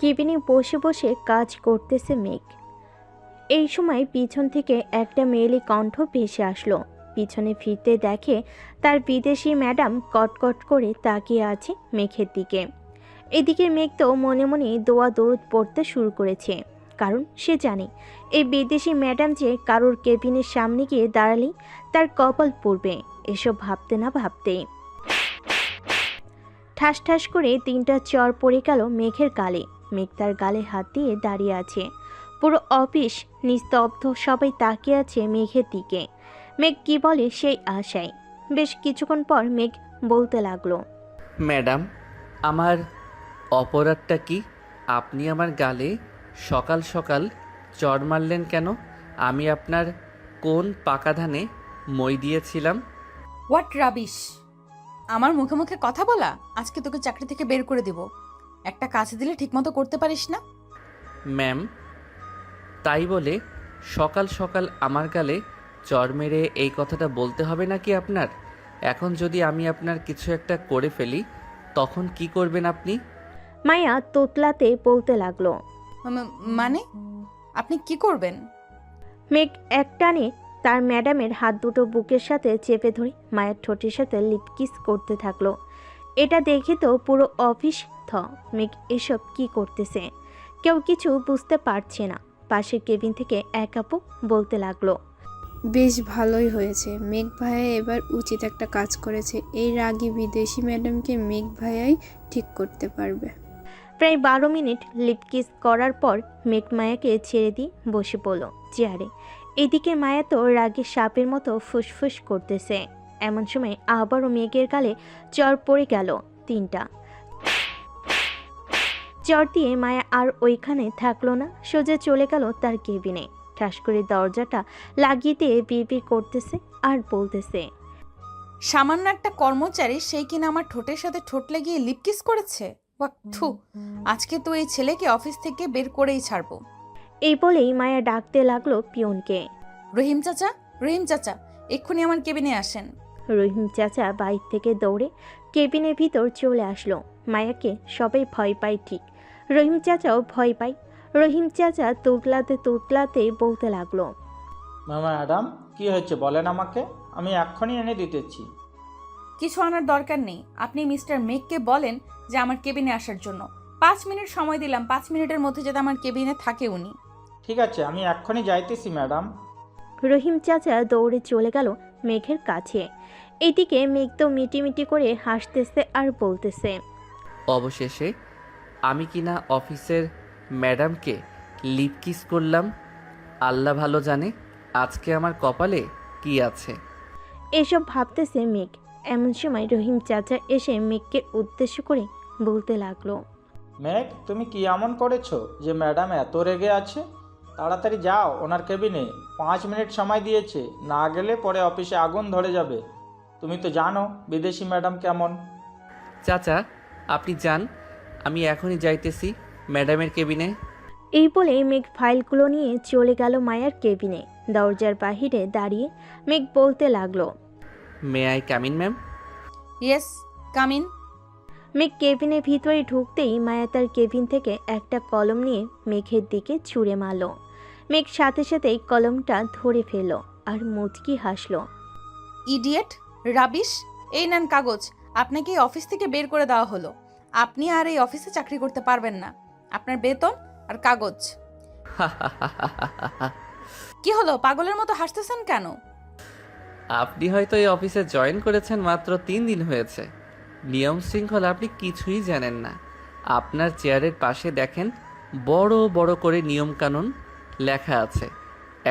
কেবিনে বসে বসে কাজ করতেছে মেঘ। এই সময় পিছন থেকে একটা মেয়েলি কণ্ঠ ভেসে আসলো। পিছনে ফিরতে দেখে তার বিদেশি ম্যাডাম কটকট করে তাকিয়ে আছে মেঘের দিকে। এদিকে মেঘ তো মনে মনে দোয়া দরুদ পড়তে শুরু করেছে, কারণ সে জানে এই বিদেশি ম্যাডাম যে কারোর কেবিনের সামনে গিয়ে দাঁড়ালেই তার কপাল পড়বে। এসব ভাবতে না ভাবতেই ঠাস ঠাস করে 3টা চর পড়ে গেল মেঘের গালে। মেঘ তার গালে হাত দিয়ে দাঁড়িয়ে আছে। পুরো অফিস নিস্তব্ধ, সবাই তাকিয়ে আছে মেঘের দিকে। মেঘ কি বলে সেই আশায়। বেশ কিছুক্ষণ পর মেঘ বলতে লাগলো, ম্যাডাম, আমার অপরাধটা কি? আপনি আমার গালে সকাল সকাল চড় মারলেন কেন? আমি আপনার কোন পাকা ধানে মই দিয়েছিলাম? What rubbish! আমার মুখে মুখে কথা বলা, আজকে তোকে চাকরি থেকে বের করে দিব। একটা কাজ দিলে ঠিকমতো করতে পারিস না। ম্যাম, তাই বলে সকাল সকাল আমার গালে চড় মেরে এই কথাটা বলতে হবে নাকি আপনার? এখন যদি আমি আপনার কিছু একটা করে ফেলি, তখন কি করবেন আপনি? মায়া তোতলাতে বলতে লাগলো। মানে আপনি কি করবেন? মেঘ একটানে তার ম্যাডামের হাত দুটো বুকের সাথে চেপে ধরে মায়ের ঠোঁটের সাথে লিপকিস করতে থাকলো। এটা দেখে তো পুরো অফিস থ। মেঘ এসব কি করতেছে? কেউ কিছু বুঝতে পারছে না। পাশের কেবিন থেকে এক আপু বলতে লাগলো, বেশ ভালোই হয়েছে, মেঘ ভাইয়া এবার উচিত একটা কাজ করেছে। এই রাগী বিদেশি ম্যাডামকে মেঘ ভাইয়াই ঠিক করতে পারবে। প্রায় 12 মিনিট লিপকিস করার পর মেঘ মায়াকে ছেড়ে দিয়ে বসে পড়ল চেয়ারে। এদিকে মায়া তো রাগে সাপের মতো ফুসফুস করতেছে। এমন সময় আবারও মেঘের গালে চর পড়ে গেল 3টা। চর দিয়ে মায়া আর ওইখানে থাকলো না, সোজা চলে গেল তার কেবিনে। ঠাস করে দরজাটা লাগিয়ে দিয়ে বিড়বিড় করতেছে আর বলতেছে, সামান্য একটা কর্মচারী, সেই কিনা আমার ঠোঁটের সাথে ঠোঁট লাগিয়ে লিপকিস করেছে। থু, আজকে তো এই ছেলেকে অফিস থেকে বের করেই ছাড়বো। এই বলেই মায়া ডাকতে লাগলো পিয়নকে। রহিম চাচা, রহিম চাচা, এক্ষুনি আমার কেবিনে আসেন। রহিম চাচা বাইর থেকে দৌড়ে কেবিনের ভিতর চলে আসলো। মায়াকে সবাই ভয় পায় ঠিক, রহিম চাচাও ভয় পায়। রহিম চাচা তুতলাতে তুতলাতে বলতে লাগলো, ম্যাডাম, কি হয়েছে বলেন আমাকে, আমি এক্ষুনি এনে দিতেছি। কিছু আনার দরকার নেই, আপনি মিস্টার মেঘকে বলেন যে আমার কেবিনে আসার জন্য। 5 মিনিট সময় দিলাম, 5 মিনিটের মধ্যে যাতে আমার কেবিনে থাকে উনি। ঠিক আছে, আমি এক্ষুনি যাইতেছি ম্যাডাম। রহিম চাচা দৌড়ে চলে গেল মেঘের কাছে। এদিকে মেঘ তো মিটিমিটি করে হাসতেছে আর বলতেছে, অবশেষে আমি কিনা অফিসের ম্যাডামকে লিপ কিস করলাম। আল্লাহ ভালো জানে আজকে আমার কপালে কি আছে। এসব ভাবতেছে মেঘ। এমন সময় রহিম চাচা এসে মেঘকে উদ্দেশ্য করে বলতে লাগলো, মেঘ, তুমি কি এমন করেছো যে ম্যাডাম এত রেগে আছে? তাড়াতাড়ি যাও ওনার কেবিনে, 5 মিনিট সময় দিয়েছে, না গেলে পরে অফিসে আগুন ধরে যাবে। তুমি তো জানো বিদেশি ম্যাডাম কেমন। চাচা, আপনি যান, আমি এখনই যাইতেছি ম্যাডামের কেবিনে। এই বলে মেঘ ফাইলগুলো নিয়ে চলে গেল মায়ার কেবিনে। দরজার বাহিরে দাঁড়িয়ে মেঘ বলতে লাগলো, may I come in ma'am? Yes, come in. মেঘ কেবিনের ভিতরে ঢুকতেই মায়া তার কেবিন থেকে একটা কলম নিয়ে মেঘের দিকে ছুঁড়ে মারল। মেঘ সাথে সাথেই কলমটা ধরে ফেলল আর মুচকি হাসল। Idiot, rubbish! এই নেন কাগজ, আপনাকে এই অফিস থেকে বের করে দেওয়া হলো। আপনি আর এই অফিসে চাকরি করতে পারবেন না। আপনার বেতন আর কাগজ। কি হলো, পাগলের মতো হাসতেছেন কেন? আপনি হয়তো এই অফিসে জয়েন করেছেন মাত্র 3 দিন হয়েছে। নিয়ম শৃঙ্খলা আপনি কিছুই জানেন না। আপনার চেয়ারের পাশে দেখেন বড় বড় করে নিয়ম কানুন লেখা আছে,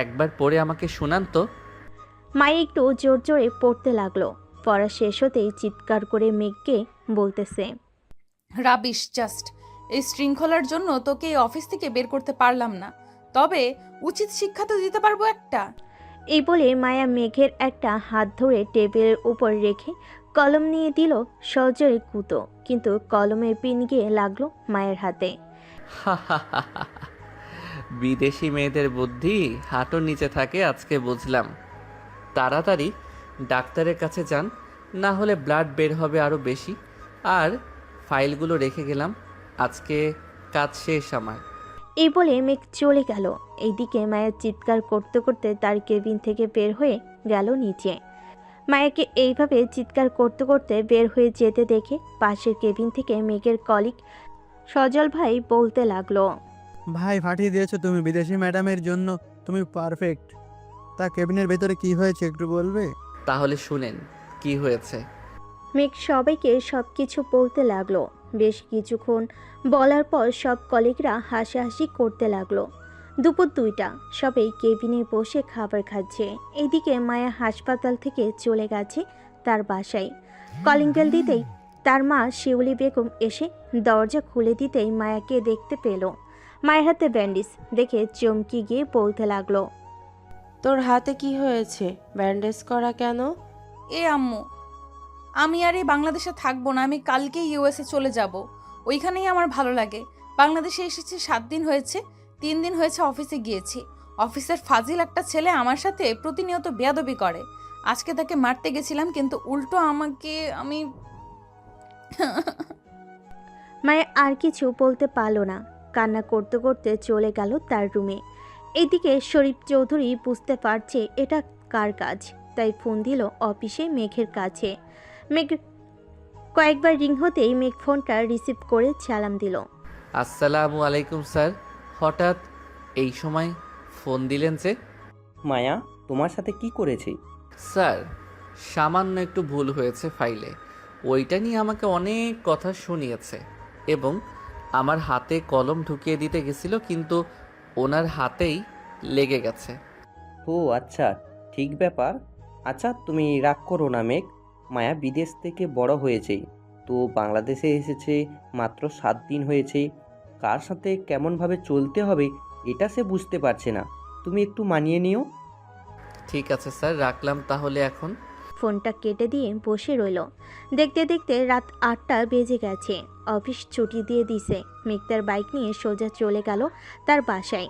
একবার পড়ে আমাকে শোনান তো। মায়া একটু জোর জোরে পড়তে লাগলো। পড়া শেষ হতেই চিৎকার করে মেঘকে বলতেছে, রাবিশ জাস্ট! এই শৃঙ্খলার জন্য তোকে এই অফিস থেকে বের করতে পারলাম না, তবে উচিত শিক্ষা তো দিতে পারবো একটা। এই বলে মায়া মেঘের একটা হাত ধরে টেবিলের উপর রেখে কলম নিয়ে দিল সজোরে কুতো, কিন্তু কলমের পিন গিয়ে লাগলো মায়ের হাতে। বিদেশি মেয়েদের বুদ্ধি হাঁটুর নিচে থাকে আজকে বুঝলাম। তাড়াতাড়ি ডাক্তারের কাছে যান, না হলে ব্লাড বের হবে আরও বেশি। আর ফাইলগুলো রেখে গেলাম, আজকে কাজ শেষ আমার। এই বলে মেঘ চলে গেল। এইদিকে মায়া চিৎকার করতে করতে তার কেবিন থেকে বের হয়ে গেল নিচে। মায়াকে এইভাবে চিৎকার করতে করতে বের হয়ে যেতে দেখে পাশের কেবিন থেকে মেঘের কলিগ সজল ভাই বলতে লাগলো, ভাই ফাটিয়ে দিয়েছো তুমি, বিদেশি ম্যাডামের জন্য তুমি পারফেক্ট। তা কেবিনের ভেতরে কি হয়েছে একটু বলবে? তাহলে শুনেন কি হয়েছে। মেঘ সবাইকে সব কিছু বলতে লাগলো। বেশ কিছুক্ষণ বলার পর সব কলিগরা হাসাহাসি করতে লাগলো। দুপুর 2টা, সবাই কেবিনে বসে খাবার খাচ্ছে। এদিকে মায়া হাসপাতাল থেকে চলে গেছে তার বাসায়। কলিং বেল দিতেই তার মা শিউলি বেগম এসে দরজা খুলে দিতেই মায়াকে দেখতে পেল। মায়ের হাতে ব্যান্ডেজ দেখে চমকে গিয়ে বলতে লাগলো, তোর হাতে কি হয়েছে? ব্যান্ডেজ করা কেন? আম্মু, আমি আর এই বাংলাদেশে থাকবো না। আমি কালকেই ইউএসএ চলে যাব। ওইখানেই আমার ভালো লাগে। বাংলাদেশে এসেছি 7 দিন হয়েছে। 3 দিন হয়েছে অফিসে গিয়েছি। অফিসের ফাজিল একটা ছেলে আমার সাথে প্রতিনিয়ত বেয়াদবি করে। আজকে তাকে মারতে গেছিলাম, কিন্তু উল্টো আমি মায়া আর কিছু বলতে পারল না। কান্না করতে করতে চলে গেল তার রুমে। এদিকে শরীফ চৌধুরী বুঝতে পারছে এটা কার কাজ, তাই ফোন দিল অফিসে মেঘের কাছে। মেঘ কয়েকবার রিং হতেই মেঘ ফোনটা রিসিভ করে সালাম দিল। আসসালামু আলাইকুম স্যার, হঠাৎ এই সময় ফোন দিলেন যে? মায়া তোমার সাথে কি করেছে? স্যার, সামান্য একটু ভুল হয়েছে ফাইলে, ওইটা নিয়ে আমাকে অনেক কথা শুনিয়েছে এবং আমার হাতে কলম ঢুকিয়ে দিতে গেছিল, কিন্তু ওনার হাতেই লেগে গেছে। ও আচ্ছা, ঠিক ব্যাপার। আচ্ছা তুমি রাগ করো না মেঘ। মায়া বিদেশ থেকে বড় হয়েছে, তো বাংলাদেশে এসেছে মাত্র 7 দিন হয়েছে। কার সাথে কেমনভাবে চলতে হবে এটা সে বুঝতে পারছে না। তুমি একটু মানিয়ে নিও। ঠিক আছে স্যার, রাখলাম তাহলে এখন। ফোনটা কেটে দিয়ে বসে রইল। দেখতে দেখতে রাত 8টা বেজে গেছে। অফিস ছুটি দিয়ে দিছে। মেঘ তার বাইক নিয়ে সোজা চলে গেল তার বাসায়।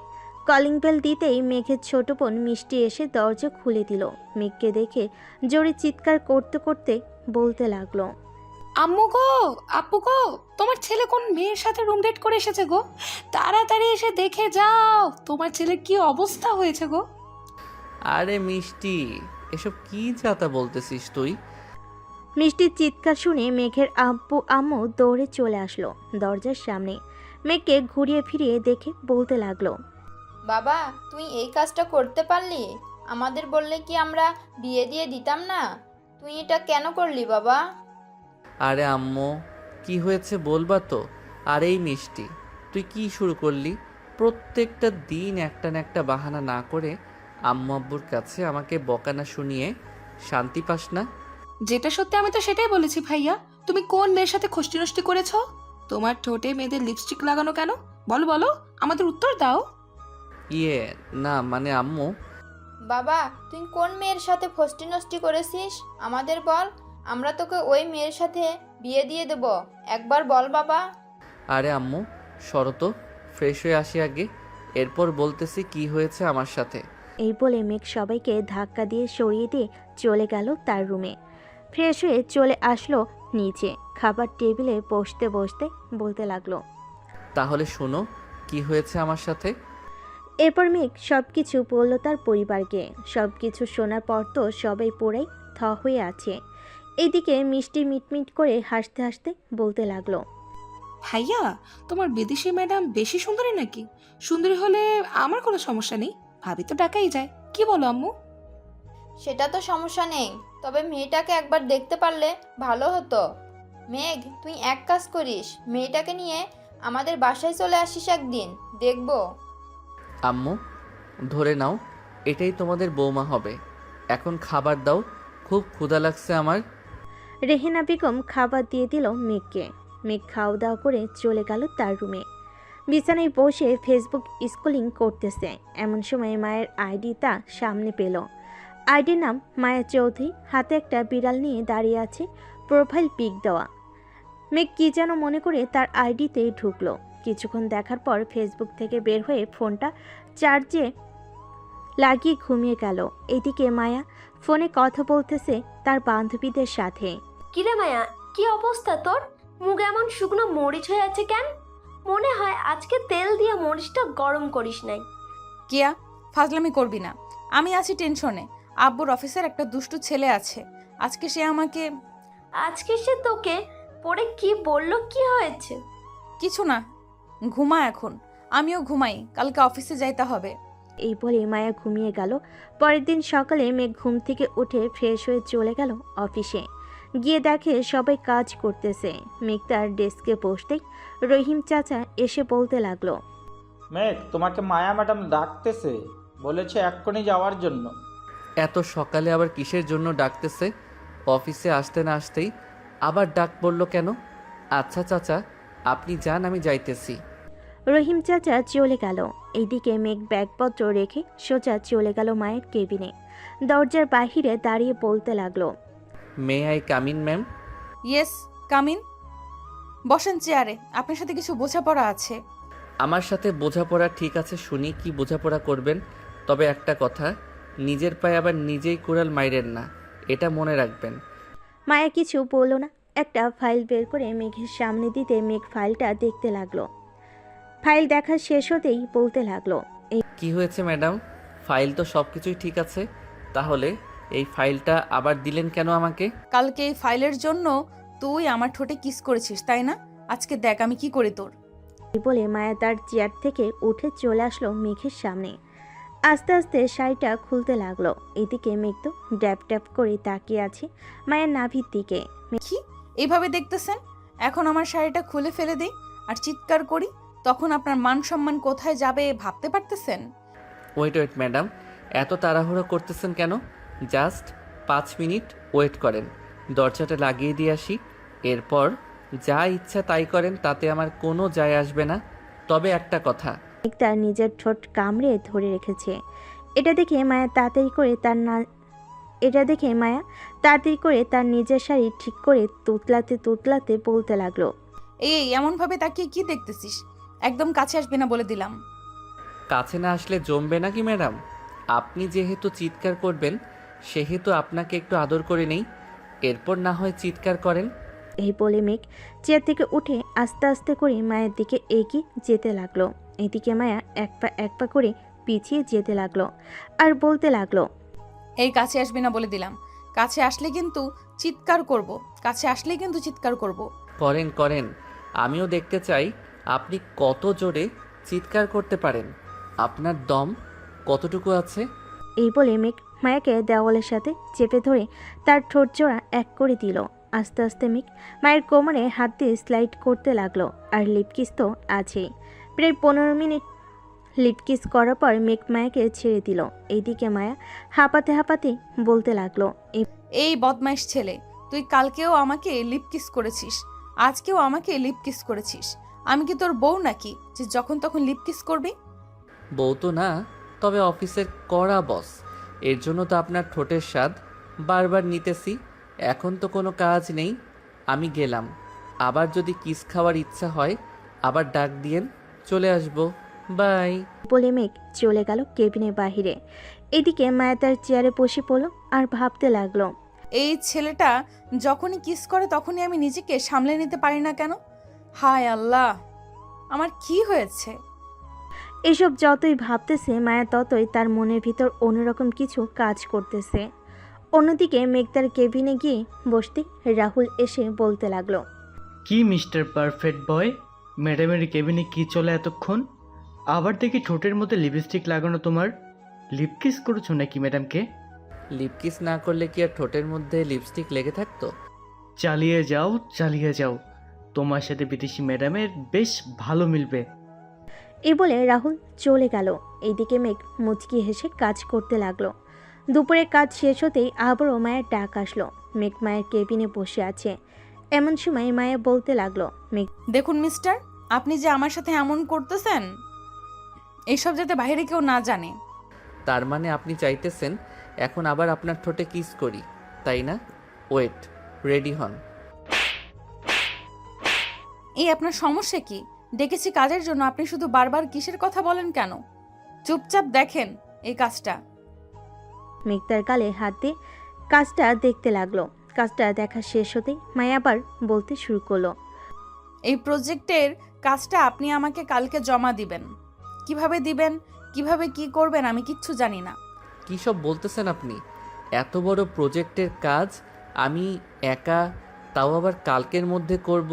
কলিং বেল দিতেই মেঘের ছোট বোন মিষ্টি এসে দরজা খুলে দিল। মেঘকে দেখে জোরে চিৎকার করতে করতে বলতে লাগলো, আম্মু গো, আপু গো, তোমার ছেলে কোন মেয়ের সাথে রুম ডেট করে এসেছে গো। তাড়াতাড়ি এসে দেখে যাও তোমার ছেলের কি অবস্থা হয়েছে গো। আরে মিষ্টি, এসব কি যাতা বলতেছিস তুই? মিষ্টির চিৎকার শুনে মেঘের আব্বু আম্মু দৌড়ে চলে আসলো দরজার সামনে। মেঘকে ঘুরিয়ে ফিরিয়ে দেখে বলতে লাগলো, বাবা তুই এই কাজটা করতে পারলি? আমাদের বললে কি আমরা বিয়ে দিয়ে দিতাম না? তুই এটা কেন করলি বাবা? আরে আম্মু, কি হয়েছে বলবা তো? আর এই মিষ্টি, তুই কি শুরু করলি? প্রত্যেকটা দিন একটা না একটা বাহানা না করে আম্মু আব্বুর কাছে আমাকে বকানা শুনিয়ে শান্তি পাস না? যেটা সত্যি আমি তো সেটাই বলেছি ভাইয়া। তুমি কোন মেয়ের সাথে খষ্টি নষ্টি করেছো? তোমার ঠোঁটে মেয়েদের লিপস্টিক লাগানো কেন? বলো বলো, আমাদের উত্তর দাও। না মানে আম্মু। বাবা তুই কোন মেয়ের সাথে ফষ্টি নষ্টি করেছিস আমাদের বল। আমরা তোকে ওই মেয়ের সাথে বিয়ে দিয়ে দেব। একবার বল বাবা। আরে আম্মু সরো তো, ফ্রেশ হয়ে আসি আগে, এরপর বলতেছি কি হয়েছে আমার সাথে। এই বলে মেঘ সবাইকে ধাক্কা দিয়ে সরিয়ে দিয়ে চলে গেল তার রুমে। ফ্রেশ হয়ে চলে আসলো নিচে। খাবার টেবিলে বসতে বসতে বলতে লাগলো, তাহলে শোনো কি হয়েছে আমার সাথে। এরপর মেঘ সব কিছু বলল তার পরিবারকে। সব কিছু শোনার পর তো সবাই পুরাই থ হয়ে আছে। এদিকে মিষ্টি মিটমিট করে হাসতে হাসতে বলতে লাগলো, ভাইয়া, তোমার বিদেশি ম্যাডাম বেশি সুন্দরী নাকি? সুন্দরী হলে আমার কোনো সমস্যা নেই, ভাবি তো ডাকাই যায়। কি বলো আম্মু? সেটা তো সমস্যা নেই, তবে মেয়েটাকে একবার দেখতে পারলে ভালো হতো। মেঘ তুই এক কাজ করিস, মেয়েটাকে নিয়ে আমাদের বাসায় চলে আসিস একদিন, দেখবো। আম্মু ধরে নাও, এটাই তোমাদের বৌমা হবে। এখন খাবার দাও, খুব ক্ষুধা লাগছে আমার। রেহেনা বেগম খাবার দিয়ে দিল মেঘকে। মেঘ খাওয়া দাওয়া করে চলে গেল তার রুমে। বিছানায় বসে ফেসবুক স্ক্রলিং করতেছে। এমন সময় মায়ের আইডি তা সামনে পেল। আইডির নাম মায়া চৌধুরী, হাতে একটা বিড়াল নিয়ে দাঁড়িয়ে আছে, প্রোফাইল পিক দেওয়া। মেঘ কি যেন মনে করে তার আইডিতে ঢুকলো। কিছুক্ষণ দেখার পর ফেসবুক থেকে বের হয়ে ফোনটা চার্জে লাগিয়ে ঘুমিয়ে গেল। এদিকে মায়া ফোনে কথা বলতেছে তার বান্ধবীদের সাথে। কিরে মায়া, কি অবস্থা তোর? মুখ এমন শুকনো মরিচ হয়ে আছে কেন? মনে হয় আজকে তেল দিয়ে মরিচটা গরম করিস নাই। কিয়া, ফাজলামি করবি না। আমি আছি টেনশনে। আব্বুর অফিসের একটা দুষ্টু ছেলে আছে, আজকে সে আমাকে। আজকে সে তোকে পড়ে কি বললো, কি হয়েছে? কিছু না, ঘুমা এখন। আমিও ঘুমাই, কালকে অফিসে যাইতে হবে। এই বলে মায়া ঘুমিয়ে গেল। পরের দিন সকালে মেঘ ঘুম থেকে উঠে ফ্রেশ হয়ে চলে গেল অফিসে। গিয়ে দেখে সবাই কাজ করতেছে। মেঘ তার ডেস্কে বসতেই রহিম চাচা এসে বলতে লাগলো, মেঘ, তোমাকে মায়া ম্যাডাম ডাকতেছে, বলেছে এক্ষুনি যাওয়ার জন্য। এত সকালে আবার কিসের জন্য ডাকতেছে? অফিসে আসতে না আসতেই আবার ডাক পড়লো কেন? আচ্ছা চাচা, আপনি যান, আমি যাইতেছি। রহিম চাচা চলে গেল। এইদিকে মেঘ ব্যাগপত্র রেখে সোজা চলে গেল মায়ের কেবিনে। দরজার বাহিরে দাঁড়িয়ে বলতে লাগলো, may I come in ma'am? Yes, come in. বসেন চেয়ারে, আপনার সাথে কিছু বোঝাপড়া আছে। আমার সাথে বোঝাপড়া ঠিক আছে, শুনি কি বোঝাপড়া করবেন। তবে একটা কথা, নিজের পায়ে আবার নিজেই কুড়াল মাইরেন না, এটা মনে রাখবেন। মায়া কিছু বলল না। একটা ফাইল বের করে মেঘের সামনে দিতে মেঘ ফাইলটা দেখতে লাগলো। ফাইল দেখা শেষ হতেই বলতে লাগলো, কি হয়েছে ম্যাডাম? ফাইল তো সব কিছুই ঠিক আছে, তাহলে এই ফাইলটা আবার দিলেন কেন আমাকে? কালকে এই ফাইলের জন্য তুই আমার ঠোঁটে কিস করেছিস, তাই না? আজকে দেখ আমি কি করি তোর। এই বলে মায়া তার চেয়ার থেকে উঠে চলে আসলো মেঘের সামনে। আস্তে আস্তে শাড়িটা খুলতে লাগলো। এদিকে মেঘ তো ড্যাপ ড্যাপ করে তাকিয়ে আছে মায়ের নাভির দিকে। কি এইভাবে দেখতেছেন? এখন আমার শাড়িটা খুলে ফেলে দিই আর চিৎকার করি, তখন আপনার মান সম্মান কোথায় যাবে ভাবতে পারতেছেন? ওয়েট ওয়েট ম্যাডাম, এত তাড়াহুড়ো করতেছেন কেন? জাস্ট 5 মিনিট ওয়েট করেন, দরজাটা লাগিয়ে দিয়ে আসি, এরপর যা ইচ্ছা তাই করেন, তাতে আমার কোনো যায় আসবে না। তবে একটা কথা, মেঘ তার নিজের ঠোঁট কামড়ে ধরে রেখেছে। এটা দেখে মায়া তাড়াতাড়ি করে তার নিজের শাড়ি ঠিক করে তুতলাতে বলতে লাগলো, এই এমনভাবে তাকিয়ে কি দেখতেছিস? একদম কাছে আসবি না বলে দিলাম। কাছে না আসলে জমবে নাকি ম্যাডাম? আপনি যেহেতু চিৎকার করবেন, সেহেতু আপনাকে একটু আদর করে নেই, এরপর না হয় চিৎকার করেন। এই বলে মেঘ চেয়ার থেকে উঠে আস্তে আস্তে করে মায়ের দিকে এগিয়ে যেতে লাগলো। এদিকে মায়া এক পা করে পিছিয়ে যেতে লাগলো আর বলতে লাগলো, এই কাছে আসবি না বলে দিলাম। কাছে আসলে কিন্তু চিৎকার করব। করেন করেন, আমিও দেখতে চাই আপনি কত জোরে চিৎকার করতে পারেন, আপনার দম কতটুকু আছে। এই বলে মেঘ মায়াকে দেওয়ালের সাথে চেপে ধরে তার ঠোঁট জোড়া এক করে দিল। আস্তে আস্তে মেঘ মায়ের কোমরে হাত দিয়ে স্লাইড করতে লাগলো। আর লিপকিস তো আছেই। প্রায় 15 মিনিট লিপকিস করার পর মেঘ মায়াকে ছেড়ে দিল। এইদিকে মায়া হাঁপাতে বলতে লাগলো, এই বদমাইশ ছেলে, তুই কালকেও আমাকে লিপ কিস করেছিস, আজকেও আমাকে লিপ কিস করেছিস। আমি কি তোর বউ নাকি যে যখন তখন লিপ কিস করবি? বউ তো না, তবে অফিসের কড়া বস, এর জন্য তো আপনার ঠোঁটের স্বাদ বারবার নিতেছি। এখন তো কোনো কাজ নেই, আমি গেলাম। আবার যদি কিস খাওয়ার ইচ্ছা হয় আবার ডাক দিয়েন, চলে আসবো। বাই। বলে মেঘ চলে গেল কেবিনের বাহিরে। এদিকে মায়া তার চেয়ারে বসে পড়ল আর ভাবতে লাগলো, এই ছেলেটা যখনই কিস করে তখনই আমি নিজেকে সামলে নিতে পারি না কেন? হায় আল্লাহ, আমার কি হয়েছে? এসব যতই ভাবতেছে মায়া ততই তার মনের ভিতর অন্যরকম কিছু কাজ করতেছে। অন্যদিকে মেঘ তার কেবিনে গিয়ে বসতে রাহুল এসে বলতে লাগলো, কি মিস্টার পারফেক্ট বয়, ম্যাডামের কেবিনে কি চলে এতক্ষণ? আবার দেখি ঠোঁটের মধ্যে লিপস্টিক লাগানো, তোমার লিপ কিস করেছো নাকি ম্যাডামকে? লিপকিস না করলে কি আর ঠোঁটের মধ্যে লিপস্টিক লেগে থাকতো? চালিয়ে যাও, তোমার সাথে বিদেশি ম্যাডামের বেশ ভালো মিলবে। এই বলে রাহুল চলে গেল। এইদিকে মেঘ মুচকি হেসে কাজ করতে লাগলো। দুপুরে কাজ শেষ হতেই আবারও মায়ের ডাক আসলো। মেঘ মায়ের কেবিনে বসে আছে। এমন সময় মায়া বলতে লাগলো, মেঘ, দেখুন মিস্টার, আপনি যে আমার সাথে এমন করতেছেন, এইসব যাতে বাইরে কেউ না জানে। তার মানে আপনি চাইতেছেন এখন আবার আপনার ঠোঁটে কিস করি, তাই না? ওয়েট, রেডি হন। এই আপনার সমস্যা কি? ডেকেছি কাজের জন্য, আপনি শুধু বারবার কিসের কথা বলেন কেন? চুপচাপ দেখেন এই কাজটা। মেঘ তার গালে হাত দিয়ে কাজটা দেখতে লাগলো। কাজটা দেখা শেষ হতেই মায়া আবার বলতে শুরু করলো, এই প্রজেক্টের কাজটা আপনি আমাকে কালকে জমা দিবেন। কিভাবে দিবেন, কিভাবে কি করবেন আমি কিচ্ছু জানি না। কী সব বলতেছেন আপনি? এত বড় প্রজেক্টের কাজ আমি একা, তাও আবার কালকের মধ্যে করব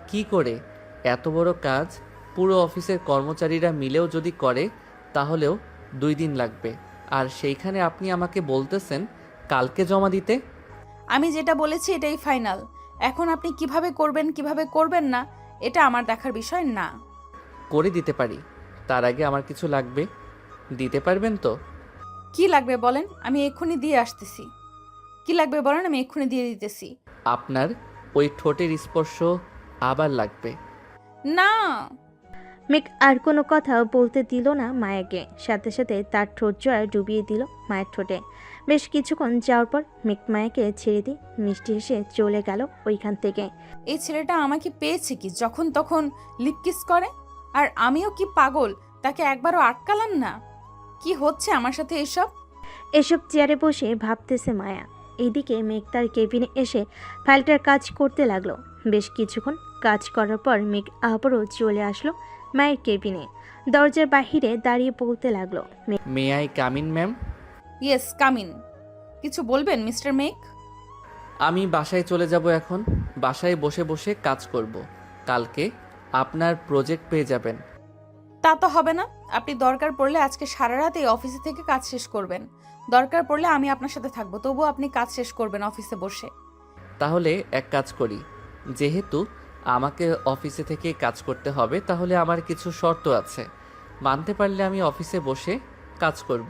কি করে? এত বড় কাজ পুরো অফিসের কর্মচারীরা মিলেও যদি করে তাহলেও 2 দিন লাগবে, আর সেইখানে আপনি আমাকে বলতেছেন কালকে জমা দিতে। আমি যেটা বলেছি এটাই ফাইনাল। এখন আপনি কিভাবে করবেন কিভাবে করবেন না এটা আমার দেখার বিষয় না। করে দিতে পারি, তার আগে আমার কিছু লাগবে। দিতে পারবেন তো? কি লাগবে বলেন, আমি এক্ষুনি দিয়ে আসতেছি। কি লাগবে বলেন, আমি এক্ষুনি দিয়ে দিতেছি। আপনার ওই ঠোঁটের স্পর্শ আবার লাগবে। না। মেঘ আর কোনো কথা বলতে দিল না মায়াকে, সাথে সাথে তার ঠোঁট জোড়া ডুবিয়ে দিল মায়ের ঠোঁটে। বেশ কিছুক্ষণ যাওয়ার পর মেঘ মায়াকে ছেড়ে দিয়ে মিষ্টি হেসে চলে গেল ওইখান থেকে। এই ছেলেটা আমাকে পেয়েছে কি যখন তখন লিপ কিস করে, আর আমিও কি পাগল তাকে একবারও আটকালাম না? কি হচ্ছে আমার সাথে এসব? এসব চেয়ারে বসে ভাবতেছে মায়া। এইদিকে মেঘ তার কেবিনে এসে ফাইলটার কাজ করতে লাগলো। বেশ কিছুক্ষণ কাজ করার পর মেঘ আবারও চলে আসলো মায়ের কেবিনে। দরজার বাহিরে দাঁড়িয়ে বলতে লাগলো, may I come in ma'am? Yes, come in. কিছু বলবেন মিস্টার মেঘ? আমি বাসায় চলে যাব এখন। বাসায় বসে বসে কাজ করব। কালকে আপনার প্রজেক্ট পেয়ে যাবেন। তা তো হবে না। আপনি দরকার পড়লে আজকে সারা রাত এই অফিসে থেকে কাজ শেষ করবেন। দরকার পড়লে আমি আপনার সাথে থাকবো, তবুও আপনি কাজ শেষ করবেন অফিসে বসে। তাহলে এক কাজ করি, যেহেতু আমাকে অফিসে থেকে কাজ করতে হবে তাহলে আমার কিছু শর্ত আছে। মানতে পারলে আমি অফিসে বসে কাজ করব।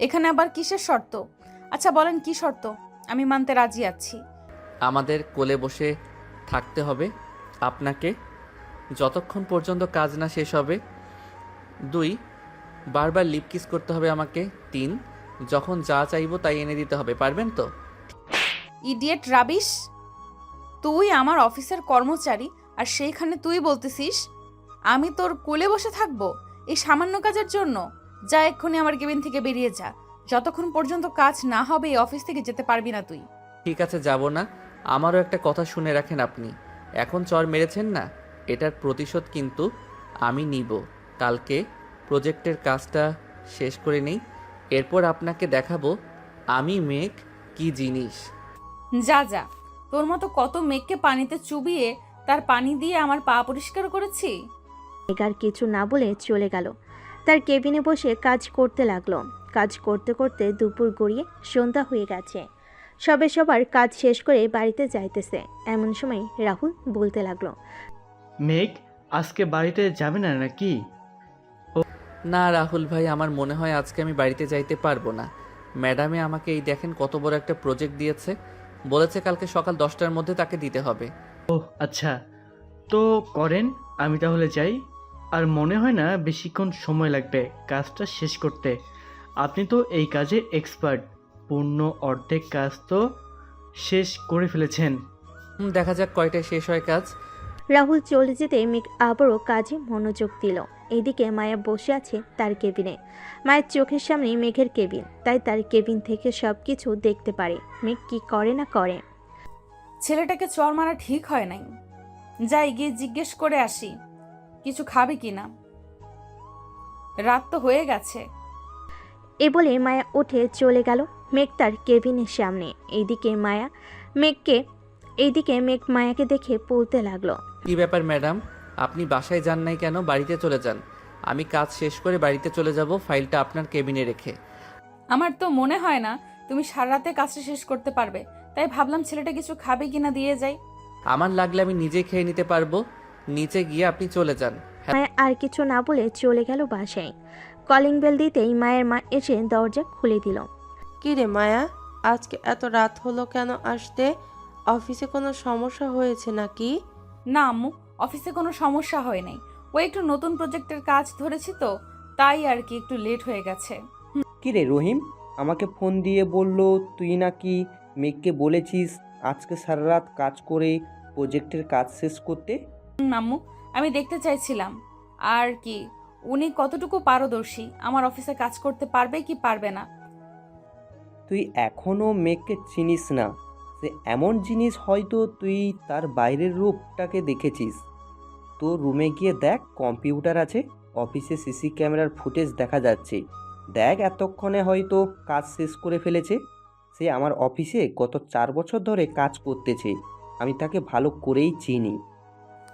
এখানে আবার কিসের শর্ত? আচ্ছা বলেন কি শর্ত, আমি মানতে রাজি আছি। আমাদের কোলে বসে থাকতে হবে আপনাকে যতক্ষণ পর্যন্ত কাজ না শেষ হবে। 2, বারবার লিপ কিস করতে হবে আমাকে। 3, যখন যা চাইবো তাই এনে দিতে হবে। পারবেন তো? Idiot rubbish! তুই আমার অফিসের কর্মচারী আর সেইখানে তুই বলতেছিস আমি তোর কোলে বসে থাকবো এই সামান্য কাজের জন্য? যা এক্ষুনি আমার কেবিন থেকে বেরিয়ে যা। যতক্ষণ পর্যন্ত কাজ না হবে এই অফিস থেকে যেতে পারবি না তুই। ঠিক আছে, যাব না। আমারও একটা কথা শুনে রাখেন, আপনি এখন চর মেরেছেন না, এটার প্রতিশোধ কিন্তু আমি নিব। কালকে প্রজেক্টের কাজটা শেষ করে নেই, এরপর আপনাকে দেখাবো আমি মেঘ কি জিনিস। যা যা, তোর মতো কত মেঘকে পানিতে চুবিয়ে তার পানি দিয়ে আমার পা পরিষ্কার করেছি। মেঘ আর কিছু না বলে চলে গেল। তার কেবিনে বসে কাজ করতে লাগলো। কাজ করতে করতে দুপুর গড়িয়ে সন্ধ্যা হয়ে গেছে। সবে সবার কাজ শেষ করে বাড়িতে যাইতেছে। এমন সময় রাহুল বলতে লাগলো, মেঘ আজকে বাড়িতে যাবে না নাকি? না রাহুল ভাই, আমার মনে হয় আজকে আমি বাড়িতে যাইতে পারবো না। ম্যাডামে আমাকে এই দেখেন কত বড় একটা প্রজেক্ট দিয়েছে, বলেছে কালকে সকাল 10টার মধ্যে তাকে দিতে হবে। ওহ আচ্ছা, তো করেন, আমি তাহলে যাই। আর মনে হয় না বেশিক্ষণ সময় লাগবে কাজটা শেষ করতে। আপনি তো এই কাজে এক্সপার্ট, পূর্ণ অর্ধেক কাজ তো শেষ করে ফেলেছেন। দেখা যাক কয়টায় শেষ হয় কাজ। রাহুল চলে যেতে মেঘ আবারও কাজে মনোযোগ দিল। এইদিকে মায়া বসে আছে তার কেবিনে। মায়ের চোখের সামনে মেঘের কেবিন, তাই তার কেবিন থেকে সব কিছু দেখতে পারে মেঘ কি করে না করে। ছেলেটাকে চর মারা ঠিক হয় নাই। যাই গিয়ে জিজ্ঞেস করে আসি কিছু খাবে কিনা, রাত তো হয়ে গেছে। এ বলে মায়া উঠে চলে গেল মেঘ তার কেবিনের সামনে। এইদিকে মেঘ মায়াকে দেখে বলতে লাগলো, কি ব্যাপার ম্যাডাম, আপনি বাসায় যান নাই কেন? বাড়িতে চলে যান। আমি কাজ শেষ করে বাড়িতে চলে যাব, ফাইলটা আপনার কেবিনে রেখে। আমার তো মনে হয় না তুমি সারা রাতে কাজটা শেষ করতে পারবে, তাই ভাবলাম ছেলেটা কিছু খাবে কিনা দিয়ে যাই। আমার লাগলে আমি নিজে খেয়ে নিতে পারবো, নিচে গিয়ে আপনি চলে যান। মায়া আর কিছু না বলে চলে গেল বাসায়। কলিং বেল দিতেই মায়ের মা এসে দরজা খুলে দিল। কি রে মায়া, আজকে এত রাত হলো কেন আসতে? অফিসে কোনো সমস্যা হয়েছে নাকি? না আম্মু, অফিসে কোনো সমস্যা হয় নাই। ও একটু নতুন প্রজেক্টের কাজ ধরেছি তো, তাই আর কি একটু লেট হয়ে গেছে। কি রে রহিম, আমাকে ফোন দিয়ে বলল তুই নাকি মেঘকে বলেছিস আজকে সারা রাত কাজ করে প্রজেক্টের কাজ শেষ করতে। আম্মু, আমি দেখতে চাইছিলাম আর কি উনি কতটুকু পারদর্শী, আমার অফিসে কাজ করতে পারবে কি পারবে না। তুই এখনও মেঘকে চিনিস না, সে এমন জিনিস হয়তো তুই তার বাইরের রূপটাকে দেখেছিস। তোর রুমে গিয়ে দেখ, কম্পিউটার আছে, অফিসে সিসি ক্যামেরার ফুটেজ দেখা যাচ্ছে। দেখ, এতক্ষণে হয়তো কাজ শেষ করে ফেলেছে। সে আমার অফিসে গত 4 বছর ধরে কাজ করতেছে, আমি তাকে ভালো করেই চিনি।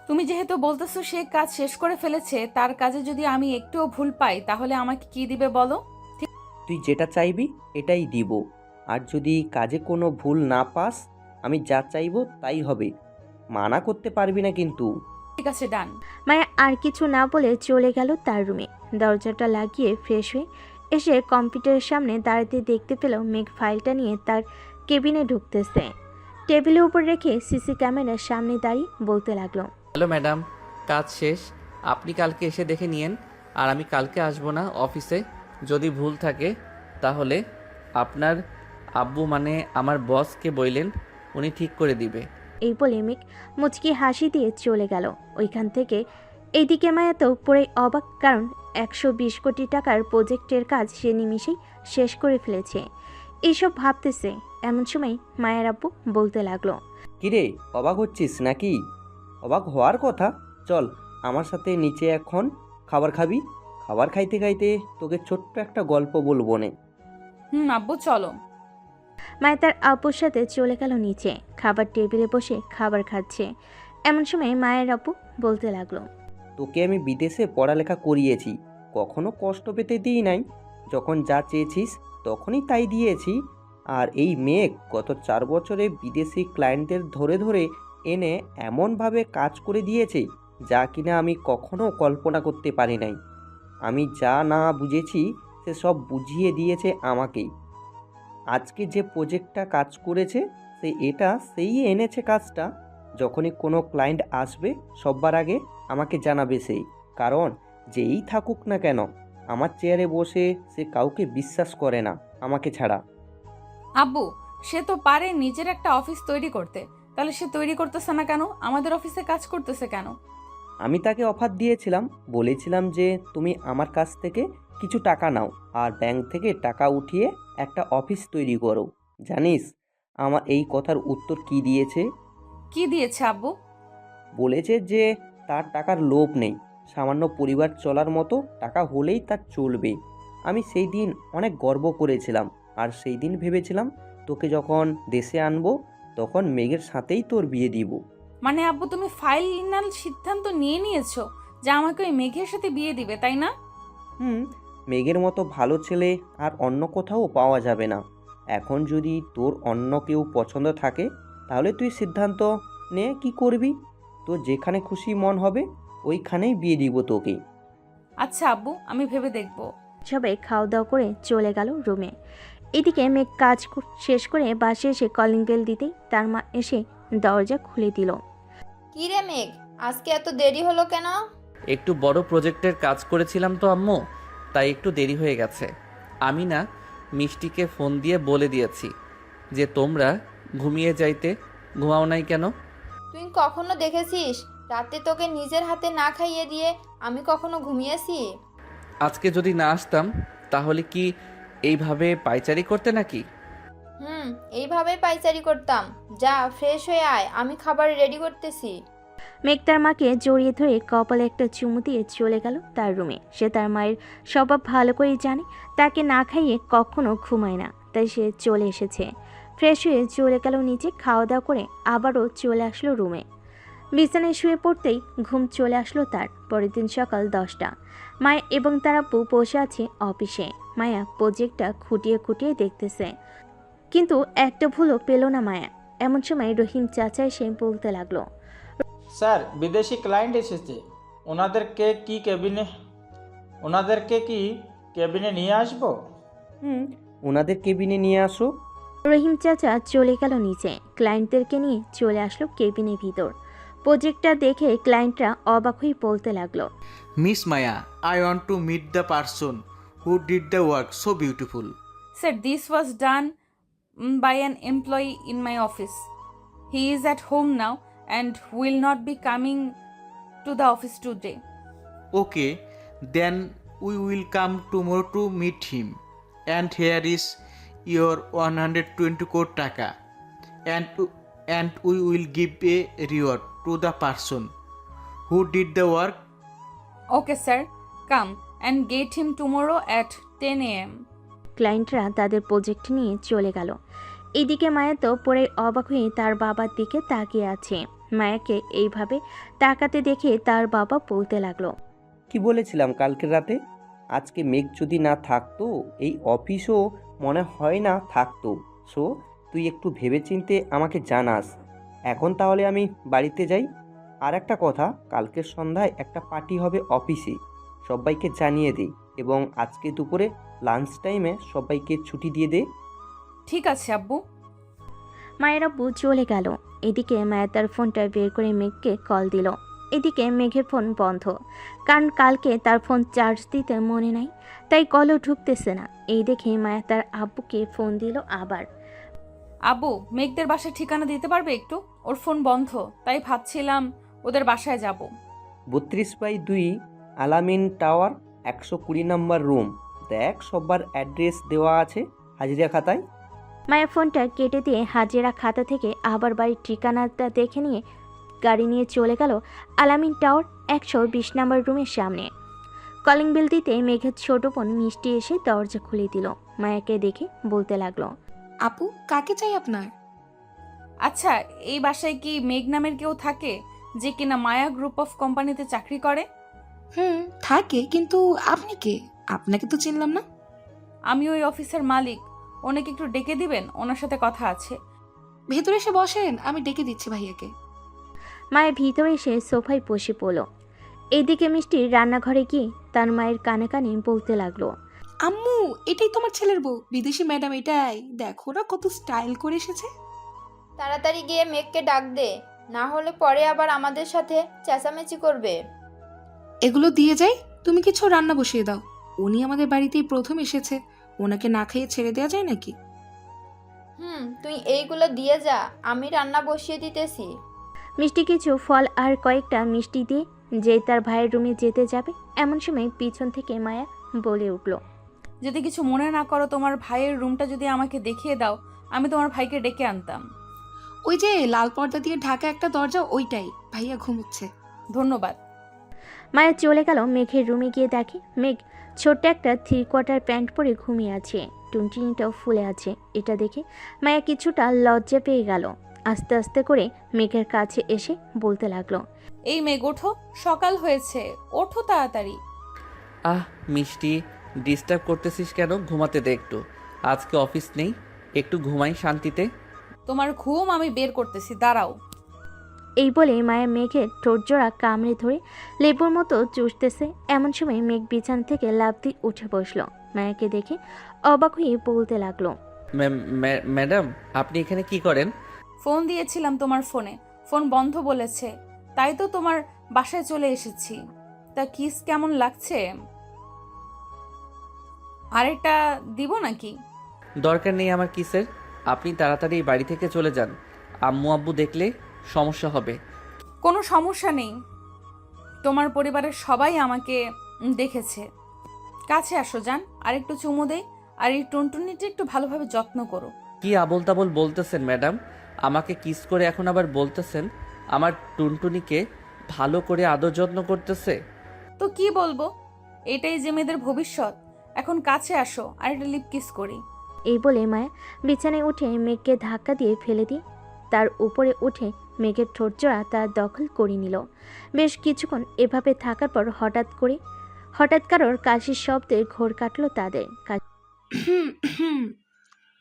তুমি যেহেতু বলতেছো সে কাজ শেষ করে ফেলেছে, তার কাজে যদি আমি একটুও ভুল পাই তাহলে আমাকে কি দিবে বলো? তুই যেটা চাইবি এটাই দিব, আর যদি কাজে কোনো ভুল না পাস আমি যা চাইবো তাই হবে, মানা করতে পারবি না কিন্তু। ঠিক আছে, ডান। মায়া আর কিছু না বলে চলে গেল তার রুমে। দরজাটা লাগিয়ে ফ্রেশ হয়ে এসে কম্পিউটারের সামনে দাঁড়াতে দেখতে পেল মেঘ ফাইলটা নিয়ে তার কেবিনে ঢুকতেছে। টেবিলের উপর রেখে সিসি ক্যামেরার সামনে দাঁড়িয়ে বলতে লাগলো, হ্যালো ম্যাডাম, কাজ শেষ। আপনি কালকে এসে দেখে নিয়েন। আর আমি কালকে আসবো না অফিসে। যদি ভুল থাকে তাহলে আপনার আব্বু মানে আমার বসকে বললেন, উনি ঠিক করে দিবে। এই বলে মেঘ মুচকি হাসি দিয়ে চলে গেল ওইখান থেকে। এইদিকে মায়া তো পুরো অবাক, কারণ 120 কোটি টাকার প্রজেক্টের কাজ সে নিমিষেই শেষ করে ফেলেছে। এইসব ভাবতেছে এমন সময় মায়ের আব্বু বলতে লাগলো, কিরে, অবাক হচ্ছিস নাকি? অবাক হওয়ার কথা। চল আমার সাথে নিচে এখন খাবার খাবি। খাবার খাইতে খাইতে তোকে ছোট্ট একটা গল্প বলবো নে। আব্বু চলো। মায়া তার আব্বুর সাথে চলে গেল নিচে, খাবার টেবিলে বসে খাবার খাচ্ছে। এমন সময় মায়ের আব্বু বলতে লাগলো, তোকে আমি বিদেশে পড়ালেখা করিয়েছি, কখনো কষ্ট পেতে দিই নাই। যখন যা চেয়েছিস তখনই তাই দিয়েছি। আর এই মেঘ গত 4 বছরে বিদেশি ক্লায়েন্টদের ধরে ধরে এনে এমনভাবে কাজ করে দিয়েছে যা কিনা আমি কখনো কল্পনা করতে পারি নাই। আমি যা না বুঝেছি সে সব বুঝিয়ে দিয়েছে আমাকেই। আজকে যে প্রজেক্টটা কাজ করেছে সেই এনেছে কাজটা। যখনই কোনো ক্লায়েন্ট আসবে সবার আগে আমাকে জানাবে সেই, কারণ যেই থাকুক না কেন আমার চেয়ারে বসে সে কাউকে বিশ্বাস করে না আমাকে ছাড়া। আব্বু, সে তো পারে নিজের একটা অফিস তৈরি করতে, তাহলে সে তৈরি করতেছে না কেন? আমাদের অফিসে কাজ করতেছে কেন? আমি তাকে অফার দিয়েছিলাম, বলেছিলাম যে তুমি আমার কাছ থেকে কিছু টাকা নাও আর ব্যাংক থেকে টাকা উঠিয়ে একটা অফিস তৈরি করো। জানিস আমার এই কথার উত্তর কি দিয়েছে? কি দিয়েছে আব্বু? বলেছে যে তার টাকার লোভ নেই, সামান্য পরিবার চলার মতো টাকা হলেই তার চলবে। আমি সেই দিন অনেক গর্ব করেছিলাম, আর সেই দিন ভেবেছিলাম তোকে যখন দেশে আনবো তখন মেঘের সাথেই তোর বিয়ে দিব। মানে আব্বু, তুমি ফাইনাল সিদ্ধান্ত নিয়ে নিয়েছো যে আমাকে ওই মেঘের সাথে বিয়ে দিবে, তাই না? মেঘের মতো ভালো ছেলে আর অন্য কোথাও পাওয়া যাবে না। এখন যদি তোর অন্য কেউ পছন্দ থাকে তাহলে তুই সিদ্ধান্ত নে কি করবি। তোর যেখানে খুশি মন হবে ওইখানেই বিয়ে দিব তোকে। আচ্ছা আব্বু, আমি ভেবে দেখবো। সবাই খাওয়া দাওয়া করে চলে গেল রুমে। এদিকে মেঘ কাজ শেষ করে বাসে এসে কলিং বেল দিতেই তার মা এসে দরজা খুলে দিল। কি রে মেঘ, আজকে এত দেরি হলো কেন? একটু বড় প্রজেক্টের কাজ করেছিলাম তো আম্মু, তাই একটু দেরি হয়ে গেছে। আমি না মিষ্টিকে ফোন দিয়ে বলে দিয়েছি যে তোমরা ঘুমিয়ে যাইতে, ঘুমাও নাই কেন? তুই কখনো দেখেছিস রাতে তোকে নিজের হাতে না খাইয়ে দিয়ে আমি কখনো ঘুমিয়েছি? আজকে যদি না আসতাম তাহলে কি এইভাবে পায়চারি করতে নাকি? এইভাবেই পাইচারি করতাম। যা ফ্রেশ হয়ে আয়, আমি খাবার রেডি করতেছি। মেঘ তার মাকে জড়িয়ে ধরে কপালে একটা চুমু দিয়ে চলে গেল তার রুমে। সে তার মায়ের স্বভাব ভালো করেই জানে, তাকে না খাইয়ে কখনো ঘুমায় না, তাই সে চলে এসেছে। ফ্রেশ হয়ে চলে গেল নিচে, খাওয়া দাওয়া করে আবারও চলে আসলো রুমে। বিছানায় শুয়ে পড়তেই ঘুম চলে আসলো তার। পরের দিন সকাল 10টা। মায়া এবং তার আব্বু বসে আছে অফিসে। মায়া প্রজেক্টটা খুঁটিয়ে খুঁটিয়ে দেখতেছে, কিন্তু একটা ভুলও পেল না মায়া। এমন সময় রহিম চাচা এসে বলতে লাগলো, স্যার, বিদেশি ক্লায়েন্ট এসেছে, ওনাদেরকে কি কেবিনে নিয়ে আসবো? ওনাদের কেবিনে নিয়ে আসো। রহিম চাচা চলে গেল নিচে, ক্লায়েন্টদেরকে নিয়ে চলে আসলো কেবিনের ভিতর। প্রজেক্টটা দেখে ক্লায়েন্টরা অবাক হয়ে বলতে লাগলো, Miss Maya, I want to meet the person who did the work so beautiful. Sir, this was done by an employee in my office. He is at home now and will not be coming to the office today. Okay, then we will come tomorrow to meet him. And here is your 120 crore taka. And we will give a reward to the person who did the work. Okay sir, come and get him tomorrow at 10 AM। ক্লায়েন্টরা তাদের project নিয়ে চলে গেল। এদিকে মায়া তো পরে অবাক হয়ে তার বাবার দিকে তাকিয়ে আছে। মায়াকে এইভাবে তাকাতে দেখে তার বাবা বলতে লাগলো, কি বলেছিলাম কালকের রাতে? আজকে মেঘ যদি না থাকতো এই অফিসও মনে হয় না থাকতো। সো তুই একটু ভেবেচিন্তে আমাকে জানাস। এখন তাহলে আমি বাড়িতে যাই। আর একটা কথা, কালকের সন্ধ্যায় একটা পার্টি হবে অফিসে, সবাইকে জানিয়ে দে এবং আজকে দুপুরে লাঞ্চ টাইমে সবাইকে ছুটি দিয়ে দে। ঠিক আছে আব্বু। মায়ের আব্বু চলে গেল। এদিকে মায়া তার ফোনটা বের করে মেঘকে কল দিল। এদিকে মেঘের ফোন বন্ধ, কারণ কালকে তার ফোন চার্জ দিতে মনে নাই, তাই কলও ঢুকতেছে না। এই দেখে মায়া তার আব্বুকে ফোন দিল আবার। আব্বু, মেঘদের বাসায় ঠিকানা দিতে পারবে একটু? ওর ফোন বন্ধ, তাই ভাবছিলাম ওদের বাসায় যাব। 32/2 আলামিন টাওয়ার, 120 নম্বর রুম। দেখ সবার অ্যাড্রেস দেওয়া আছে হাজিরা খাতায়। মায়া ফোনটা কেটে দিয়ে হাজিরা খাতা থেকে আবার বাড়ির ঠিকানাটা দেখে নিয়ে গাড়ি নিয়ে চলে গেল আলামিন টাওয়ার 120 নম্বর রুমের সামনে। কলিং বেল দিতে মেঘের ছোট বোন মিষ্টি এসে দরজা খুলে দিল। মায়াকে দেখে বলতে লাগলো, আপু, কাকে চাই আপনার? আচ্ছা, এই বাসায় কি মেঘ নামের কেউ থাকে যে কিনা মায়া গ্রুপ অফ কোম্পানিতে চাকরি করে? থাকে, কিন্তু আপনি কে? আপনাকে তো চিনলাম না। আমি ওই অফিসের মালিক। ওনাকে একটু ডেকে দিবেন, ওনার সাথে কথা আছে। ভেতরে এসে বসেন, আমি ডেকে দিচ্ছি ভাইয়াকে। মায়ের ভিতরে এসে সোফায় বসে পড়ল। এদিকে মিষ্টি রান্নাঘরে গিয়ে তার মায়ের কানে কানে বলতে লাগলো, আম্মু, এটাই তোমার ছেলের বউ, বিদেশি ম্যাডাম। এটাই দেখো না কত স্টাইল করে এসেছে। তাড়াতাড়ি গিয়ে মেঘকে ডাক দে, না হলে পরে আবার আমাদের সাথে চেঁচামেচি করবে। এগুলো দিয়ে যাই, তুমি কিছু রান্না বসিয়ে দাও। উনি আমাদের বাড়িতেই প্রথম এসেছে, ওনাকে না খাইয়ে ছেড়ে দেওয়া যায় নাকি? তুই এইগুলো দিয়ে যা, আমি রান্না বসিয়ে দিতেছি। মিষ্টি কিছু ফল আর কয়েকটা মিষ্টি দিয়ে যে তার ভাইয়ের রুমে যেতে যাবে, এমন সময় পিছন থেকে মায়া বলে উঠল, যদি কিছু মনে না করো, তোমার ভাইয়ের রুমটা যদি আমাকে দেখিয়ে দাও, আমি তোমার ভাইকে ডেকে আনতাম। ওই যে লাল পর্দা দিয়ে ঢাকা একটা দরজা, ওইটাই। ভাইয়া ঘুমোচ্ছে। ধন্যবাদ। মায়া চলে গেল মেঘের রুমে গিয়ে দেখে মেঘ ছোট্ট একটা 3/4 প্যান্ট পরে ঘুমিয়ে আছে, টুনটুনিটাও ফুলে আছে। এটা দেখে মায়া কিছুটা লজ্জা পেয়ে গেল। আস্তে আস্তে করে মেঘের কাছে এসে বলতে লাগলো, এই মেঘ, ওঠো, সকাল হয়েছে, ওঠো তাড়াতাড়ি। আহ মিষ্টি, ডিস্টার্ব করতেছিস কেন? ঘুমাতে দে একটু, আজকে অফিস নেই, একটু ঘুমাই শান্তিতে। তোমার ঘুম আমি বের করতেছি, দাঁড়াও। এই বলে মায়া মেঘের ঠোঁটজোড়া কামড়ে ধরে লেবুর মতো চুষতেছে। এমন সময় মেঘ বিছানা থেকে লাফ দিয়ে উঠে বসলো। মায়াকে দেখে অবাক হয়ে বলতে লাগলো, ম্যাডাম, আপনি এখানে কি করেন? ফোন দিয়েছিলাম তোমার ফোনে, ফোন বন্ধ বলেছে, তাই তো তোমার বাসায় চলে এসেছি। তা কিস কেমন লাগছে? আরেকটা দিব নাকি? দরকার নেই আমার কিসের, আপনি তাড়াতাড়ি বাড়ি থেকে চলে যান, আম্মু আব্বু দেখলে সমস্যা হবে। কোনো সমস্যা নেই, তোমার পরিবারের সবাই আমাকে দেখেছে। কাছে আসো, যান, আর একটু চুমু দেই, আর এই টুনটুনিটা একটু ভালোভাবে যত্ন করো। কি আবোল তাবোল বলতেছেন ম্যাডাম? আমাকে কিস করে এখন আবার বলতেছেন আমার টুনটুনিকে ভালো করে আদর যত্ন করতেছে? তো কি বলবো, এটাই যে মেয়েদের ভবিষ্যৎ। এখন কাছে আসো, আর একটা লিপ কিস করি। এই বলে মায়া বিছানায় উঠে মেঘকে ধাক্কা দিয়ে ফেলে দিয়ে তার উপরে উঠে মেঘের ঠোঁটজোড়া তার দখল করে নিল। বেশ কিছুক্ষণ এভাবে থাকার পর হঠাৎ কারোর কাশির শব্দে ঘোর কাটল তাদের।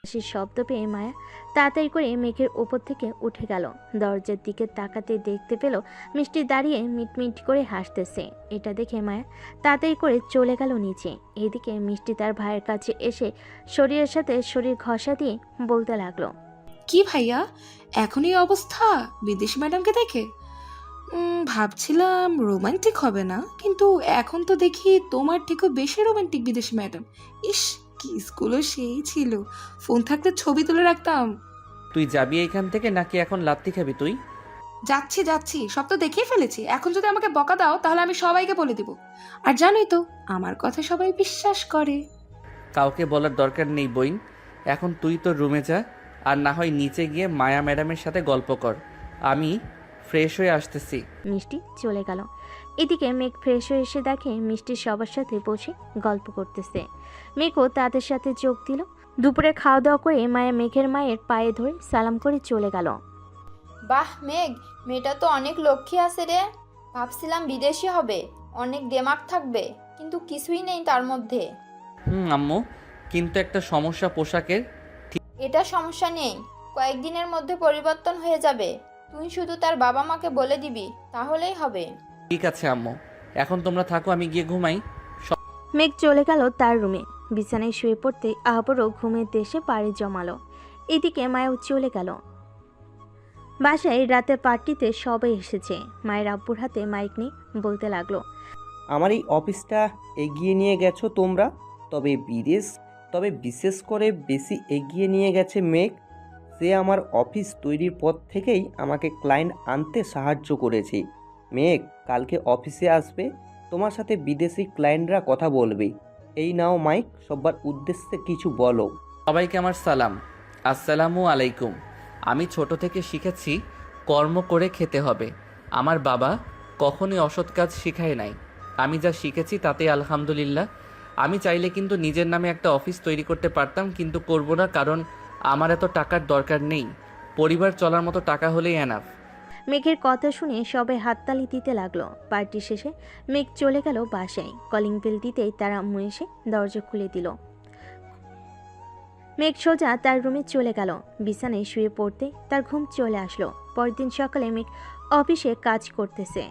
কাশির শব্দ পেয়ে মায়া তাড়াতাড়ি করে মেঘের ওপর থেকে উঠে গেল। দরজার দিকে তাকাতে দেখতে পেল মিষ্টি দাঁড়িয়ে মিটমিট করে হাসতেছে। এটা দেখে মায়া তাড়াতাড়ি করে চলে গেল নিচে। এদিকে মিষ্টি তার ভাইয়ের কাছে এসে শরীরের সাথে শরীর ঘষা দিয়ে বলতে লাগলো, কি ভাইয়া, এখন এই অবস্থা বিদেশি ম্যাডামকে দেখে? ভাবছিলাম রোমান্টিক হবে না, কিন্তু এখন তো দেখি তোমার থেকেও বেশি রোমান্টিক বিদেশি ম্যাডাম। ইস, কিসগুলো সেই ছিল, ফোন থাকলে ছবি তুলে রাখতাম। তুই যাবি এখান থেকে নাকি এখন লাত্তি খাবি তুই? যাচ্ছি, সব তো দেখেই ফেলেছি। এখন যদি আমাকে বকা দাও তাহলে আমি সবাইকে বলে দিব। আর জানোই তো আমার কথা সবাই বিশ্বাস করে। কাউকে বলার দরকার নেই বইন, এখন তুই তোর রুমে যা, আর না হয় নিচে গিয়ে মায়া ম্যাডামের সাথে গল্প কর, আমি ফ্রেশ হয়ে আসতেছি। মিষ্টি চলে গেল। এদিকে মেঘ ফ্রেশ হয়ে এসে দেখে মিষ্টি সবার সাথে বসে গল্প করতেছে। মেঘও তাদের সাথে যোগ দিল। দুপুরে খাওয়া দাওয়া করে মায়া মেঘের মায়ের পায়ে ধরে সালাম করে চলে গেল। বাহ মেঘ, মেয়েটা তো অনেক লক্ষ্মী আছে রে। ভাবছিলাম বিদেশি হবে, অনেক দেমাগ থাকবে, কিন্তু কিছুই নেই তার মধ্যে। আম্মু, কিন্তু একটা সমস্যা পোশাকের। এটা সমস্যা নেই, কয়েকদিনের মধ্যে পরিবর্তন হয়ে যাবে। তুই শুধু তার বাবা মাকে বলে দিবি, তাহলেই হবে। ঠিক আছে আম্মু, এখন তোমরা থাকো, আমি গিয়ে ঘুমাই। মেঘ চলে গেল তার রুমে। বিছানায় শুয়ে পড়তে আবারও ঘুমের দেশে পাড়ি জমালো। এদিকে মায়াও চলে গেল বাসায়। রাতের পার্টিতে সবাই এসেছে। মায়ের আব্বুর হাতে মাইক নিয়ে বলতে লাগলো, আমার এই অফিসটা এগিয়ে নিয়ে গেছো তোমরা, তবে বিশেষ করে বেশি এগিয়ে নিয়ে গেছে মেঘ। সে আমার অফিস তৈরির পর থেকেই আমাকে ক্লায়েন্ট আনতে সাহায্য করেছে। মেঘ কালকে অফিসে আসবে, তোমার সাথে বিদেশি ক্লায়েন্টরা কথা বলবে। এই নাও মাইক, সবার উদ্দেশ্যে কিছু বলো। সবাইকে আমার সালাম, আসসালামু আলাইকুম। আমি ছোট থেকে শিখেছি কর্ম করে খেতে হবে। আমার বাবা কখনোই অসৎ কাজ শিখায় নাই। আমি যা শিখেছি তাতে আলহামদুলিল্লাহ। আমি চাইলে কিন্তু নিজের নামে একটা অফিস তৈরি করতে পারতাম, কিন্তু করব না, কারণ আমার এত টাকার দরকার নেই। পরিবার চলার মতো টাকা হলেই এনাফ। মেঘের কথা শুনে সবাই হাততালি দিতে লাগলো। পার্টি শেষে মেঘ চলে গেল বাসায়। কলিং বেল দিতেই তার আম্মু এসে দরজা খুলে দিল। মেঘ সোজা তার রুমে চলে গেল। বিছানায় শুয়ে পড়তে তার ঘুম চলে আসলো। পরদিন সকালে মেঘ অফিসে কাজ করতেছে।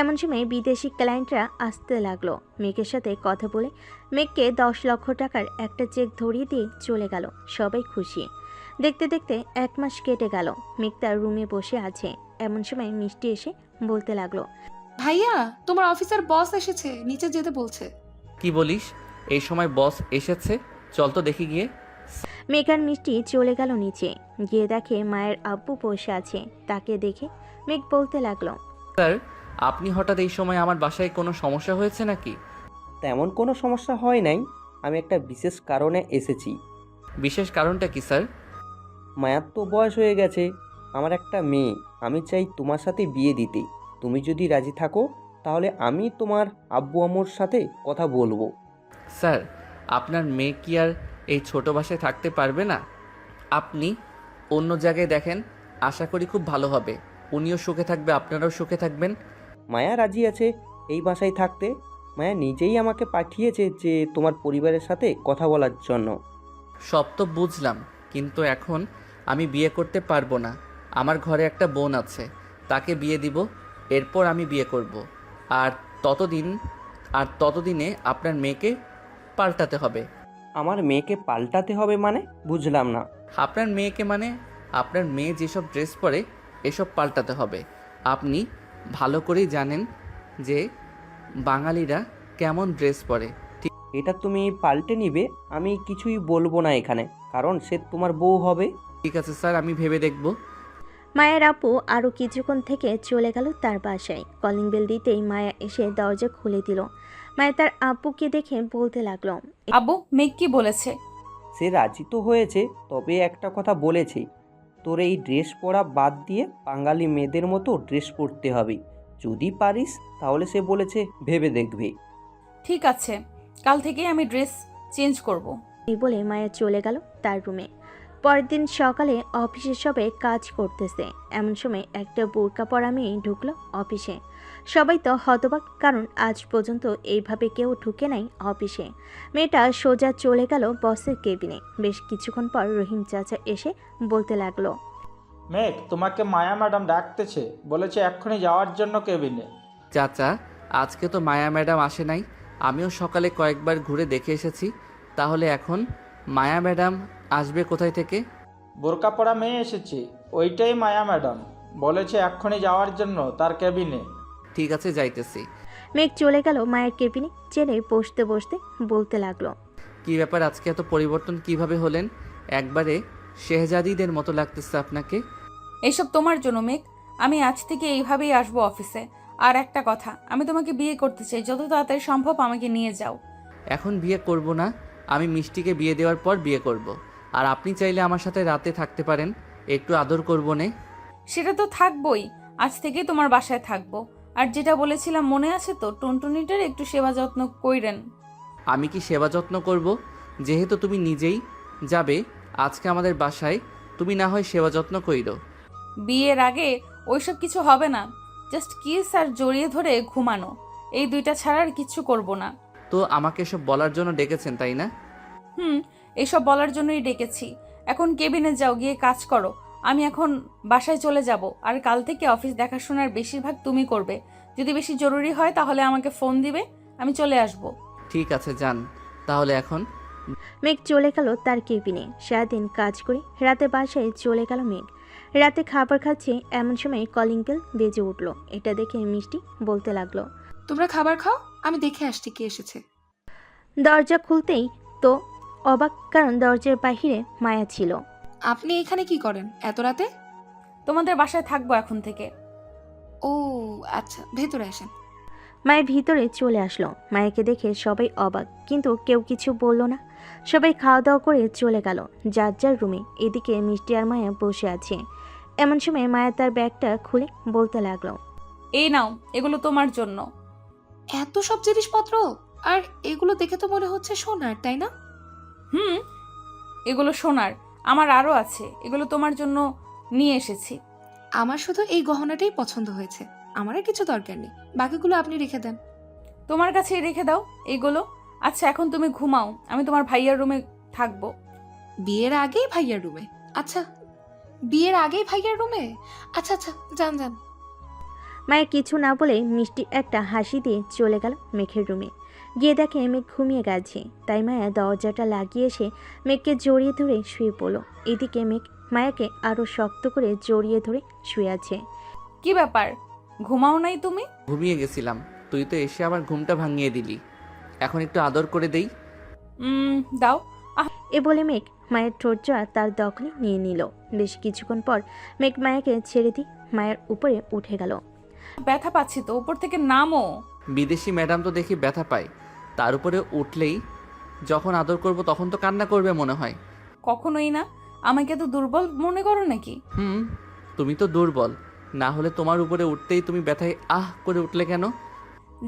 এমন সময় বিদেশি ক্লায়েন্টরা আসতে লাগলো। মেঘের সাথে কথা বলে মেঘকে 10 লক্ষ টাকার একটা চেক ধরিয়ে দিয়ে চলে গেল। সবাই খুশি। দেখতে দেখতে 1 মাস কেটে গেল। মেঘ তার রুমে বসে আছে। এমন সময় মিষ্টি এসে বলতে লাগলো, ভাইয়া, তোমার অফিসের বস এসেছে, নিচে যেতে বলছে। কি বলিস? এই সময় বস এসেছে? চল তো দেখি গিয়ে। মেঘ আর মিষ্টি চলে গেল নিচে। গিয়ে দেখে মায়ের আব্বু বসে আছে। তাকে দেখে মেঘ বলতে লাগলো, স্যার, আপনি হঠাৎ এই সময় আমার বাসায় কোনো সমস্যা হয়েছে নাকি? তেমন কোনো সমস্যা হয় নাই, আমি একটা বিশেষ কারণে এসেছি। বিশেষ কারণটা কি স্যার? মায়ার তো বয়স হয়ে গেছে, আমার একটা মেয়ে, আমি চাই তোমার সাথে বিয়ে দিতে। তুমি যদি রাজি থাকো তাহলে আমি তোমার আব্বু আম্মুর সাথে কথা বলবো। স্যার, আপনার মেয়ে কি আর এই ছোট বাসায় থাকতে পারবে না? আপনি অন্য জায়গায় দেখেন, আশা করি খুব ভালো হবে। উনিও সুখে থাকবে, আপনারাও সুখে থাকবেন। মায়া রাজি আছে এই বাসায় থাকতে। মায়া নিজেই আমাকে পাঠিয়েছে যে তোমার পরিবারের সাথে কথা বলার জন্য। সব তো বুঝলাম, কিন্তু এখন আমি বিয়ে করতে পারবো না। আমার ঘরে একটা বোন আছে, তাকে বিয়ে দিব, এরপর আমি বিয়ে করব। আর ততদিনে আপনার মেয়েকে পাল্টাতে হবে। আমার মেয়েকে পাল্টাতে হবে মানে? বুঝলাম না। আপনার মেয়েকে মানে আপনার মেয়ে যেসব ড্রেস পরে এসব পাল্টাতে হবে। আপনি ভালো করেই জানেন যে বাঙালিরা কেমন ড্রেস পরে। এটা তুমি পাল্টে নিবে, আমি কিছুই বলবো না এখানে, কারণ সে তোমার বউ হবে। ঠিক আছে স্যার, আমি ভেবে দেখব। মায়ের আপু আরও কিছুক্ষণ থেকে চলে গেল তার বাসায়। কলিং বেল দিতেই মায়া এসে দরজা খুলে দিল। মায়া তার আব্বুকে দেখে বলতে লাগলো, আব্বু, মেঘ কি বলেছে? সে রাজি তো হয়েছে, তবে একটা কথা বলেছে, তোর এই ড্রেস পরা বাদ দিয়ে বাঙালি মেয়েদের মতো ড্রেস পরতে হবে। যদি পারিস তাহলে সে বলেছে ভেবে দেখবে। ঠিক আছে, কাল থেকেই আমি ড্রেস চেঞ্জ করব। এই বলে মায়া চলে গেল তার রুমে। পরের দিন সকালে অফিসে সবাই কাজ করতেছে। এমন সময় একটা বোরকা পরা মেয়ে ঢুকলো অফিসে। সবাই তো হতবাক, কারণ আজ পর্যন্ত এইভাবে কেউ ঢুকে নাই অফিসে। মেয়েটা সোজা চলে গেল বসের কেবিনে। বেশ কিছুক্ষণ পর রহিম চাচা এসে বলতে লাগলো, মেঘ, তোমাকে মায়া ম্যাডাম ডাকতেছে, বলেছে এক্ষুনি যাওয়ার জন্য কেবিনে। চাচা, আজকে তো মায়া ম্যাডাম আসে নাই। আমিও সকালে কয়েকবার ঘুরে দেখে এসেছি। তাহলে এখন মায়া ম্যাডাম আসবে কোথায় থেকে? বোরকা পরা মেয়ে এসেছে, ওইটাই মায়া ম্যাডাম। বলেছে এক্ষুনি যাওয়ার জন্য তার কেবিনে। ঠিক আছে, যাইতেছি। মেঘ চলে গেল মায়ের কেবিনে। চেনে বসতে বসতে বলতে লাগলো, কি ব্যাপার, আজকে এত পরিবর্তন কিভাবে হলেন? একবারে শেহজাদিদের মতো লাগতেছে আপনাকে। এইসব তোমার জন্য মেঘ। আমি আজ থেকে এইভাবেই আসবো অফিসে। আর একটা কথা, আমি তোমাকে বিয়ে করতে চাই, যত তাড়াতাড়ি সম্ভব আমাকে নিয়ে যাও। এখন বিয়ে করব না, আমি মিষ্টিকে বিয়ে দেওয়ার পর বিয়ে করব। আর আপনি চাইলে আমার সাথে রাতে থাকতে পারেন, একটু আদর করব নে। সেটা তো থাকবোই, আজ থেকে তোমার বাসায় থাকবো। আর যেটা বলেছিলাম মনে আছে তো, টুনটুনিটার একটু সেবা যত্ন কইরেন। আমি কি সেবা যত্ন করব? যেহেতু তুমি নিজেই যাবে আজকে আমাদের বাসায়, তুমি না হয় সেবা যত্ন কইরো। বিয়ের আগে ওইসব কিছু হবে না, জাস্ট কিস আর জড়িয়ে ধরে ঘুমানো, এই দুইটা ছাড়া আর কিচ্ছু করব না। তো আমাকে সব বলার জন্য ডেকেছেন তাই না? এইসব বলার জন্যই ডেকেছি। এখন কেবিনে যাও, গিয়ে কাজ করো। আমি এখন বাসায় চলে যাব, আর কাল থেকে অফিস দেখাশোনার বেশিরভাগ তুমি করবে। যদি বেশি জরুরি হয় তাহলে আমাকে ফোন দিবে, আমি চলে আসব। ঠিক আছে যান তাহলে এখন। মেঘ চলে গেল তার কেবিনে। সারাদিন কাজ করে রাতে বাসায় চলে গেল মেঘ। রাতে খাবার খাচ্ছে এমন সময় কলিং বেল বেজে উঠল। এটা দেখে মিষ্টি বলতে লাগলো, তোমরা খাবার খাও, আমি দেখে আসছি কে এসেছে। দরজা খুলতেই তো অবাক, কারণ দরজার বাহিরে মায়া ছিল। আপনি এখানে কি করেন এত রাতে? তোমাদের বাসায় থাকবো এখন থেকে। ও আচ্ছা, ভেতরে আসেন। মায়া ভিতরে চলে আসলো। মায়াকে দেখে সবাই অবাক, কিন্তু কেউ কিছু বলল না। সবাই খাওয়া দাওয়া করে চলে গেল যার যার রুমে। এদিকে মিষ্টি আর মায়া বসে আছে। এমন সময় মায়া তার ব্যাগটা খুলে বলতে লাগলো, এই নাও, এগুলো তোমার জন্য। এত সব জিনিসপত্র, আর এগুলো দেখে তো মনে হচ্ছে সোনার, তাই না? এগুলো সোনার, আমার আরও আছে। এগুলো তোমার জন্য নিয়ে এসেছি। আমার শুধু এই গহনাটাই পছন্দ হয়েছে, আমার আর কিছু দরকার নেই, বাকিগুলো আপনি রেখে দেন। তোমার কাছেই রেখে দাও এইগুলো। আচ্ছা এখন তুমি ঘুমাও, আমি তোমার ভাইয়ার রুমে থাকবো। বিয়ের আগেই ভাইয়ার রুমে? আচ্ছা, বিয়ের আগেই ভাইয়ার রুমে? আচ্ছা আচ্ছা, যান যান। মায়া কিছু না বলে মিষ্টি একটা হাসি দিয়ে চলে গেল মেঘের রুমে। গিয়ে দেখে মেঘ ঘুমিয়ে গেছে। তাই মায়া দরজাটা লাগিয়ে এসে মেঘকে জড়িয়ে ধরে শুয়ে পড়ল। এদিকে মেঘ মায়াকে আরো শক্ত করে জড়িয়ে ধরে শুয়ে আছে। কি ব্যাপার, ঘুমাও নাই তুমি? ঘুমিয়ে গেছিলাম, তুই তো এসে আমার ঘুমটা ভাঙিয়ে দিলি। এখন একটু আদর করে দেই। দাও। এ বলে মেঘ মায়ের ঠোঁটজোড়া তার দখলে নিয়ে নিল। বেশ কিছুক্ষণ পর মেঘ মায়াকে ছেড়ে দিয়ে মায়ের উপরে উঠে গেল। ব্যথা পাচ্ছি তো, উপর থেকে নামো। বিদেশি ম্যাডাম তো দেখি ব্যথা পায়, তার উপরে উঠলেই যখন আদর করব তখন তো কান্না করবে মনে হয়। কখনোই না, আমাকে তো দুর্বল মনে করো নাকি? তুমি তো দুর্বল, না হলে তোমার উপরে উঠতেই তুমি ব্যথায় আহ করে উঠলে কেন?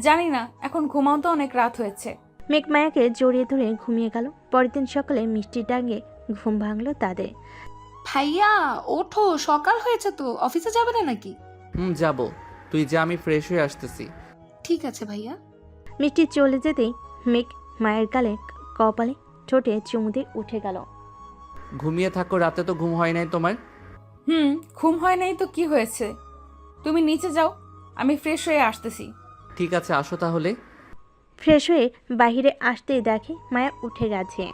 জানি না, এখন ঘুমাও তো, অনেক রাত হয়েছে। মেঘ মায়াকে জড়িয়ে ধরে ঘুমিয়ে গেল। পরের দিন সকালে মিষ্টির ডাকে ঘুম ভাঙলো তাদের। ভাইয়া ওঠো, সকাল হয়েছে তো, অফিসে যাবে না নাকি? যাব, তুই যা, আমি ফ্রেশ হয়ে আসতেছি। ঠিক আছে ভাইয়া। মিষ্টি চলে যেতেই মেঘ মায়ের গালে কপালে ঠোঁটে চুমু দিয়ে উঠে গেল। ঘুমিয়ে থাকো, রাতে তো ঘুম হয় নাই তোমার? ঘুম হয় নাই তো কি হয়েছে, তুমি নিচে যাও, আমি ফ্রেশ হয়ে আসতেছি। ঠিক আছে আসো তাহলে। ফ্রেশ হয়ে বাহিরে আসতেই দেখে মায়া উঠে গেছে।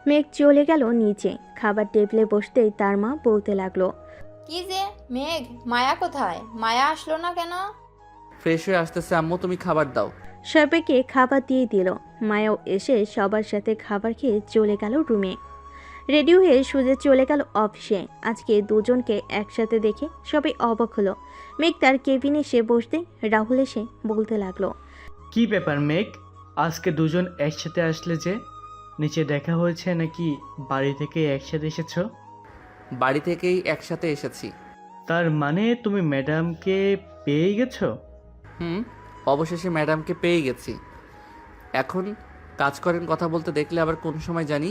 মেঘ চলে গেল নিচে। খাবার টেবিলে বসতেই তার মা বলতে লাগলো, কি যে মেঘ, মায়া কোথায়? মায়া আসলো না কেন? ফ্রেশ হয়ে আসতেছে আম্মু, তুমি খাবার দাও। সবাইকে খাবার দিয়ে দিল। মায়াও এসে সবার সাথে খাবার খেয়ে চলে গেল রুমে। রেডি হয়ে সোজা চলে গেল অফিসে। আজকে দুজনকে একসাথে দেখে সবাই অবাক হলো। মেঘ তার কেবিনে এসে বসতে রাহুল এসে বলতে লাগলো, কি ব্যাপার মেঘ, আজকে দুজন একসাথে আসলে যে? নিচে দেখা হয়েছে নাকি বাড়ি থেকে একসাথে এসেছো? বাড়ি থেকেই একসাথে এসেছি। তার মানে তুমি ম্যাডামকে পেয়ে গেছো? অবশেষে ম্যাডামকে পেয়ে গেছি। এখন কাজ করেন, কথা বলতে দেখলে আবার কোন সময় জানি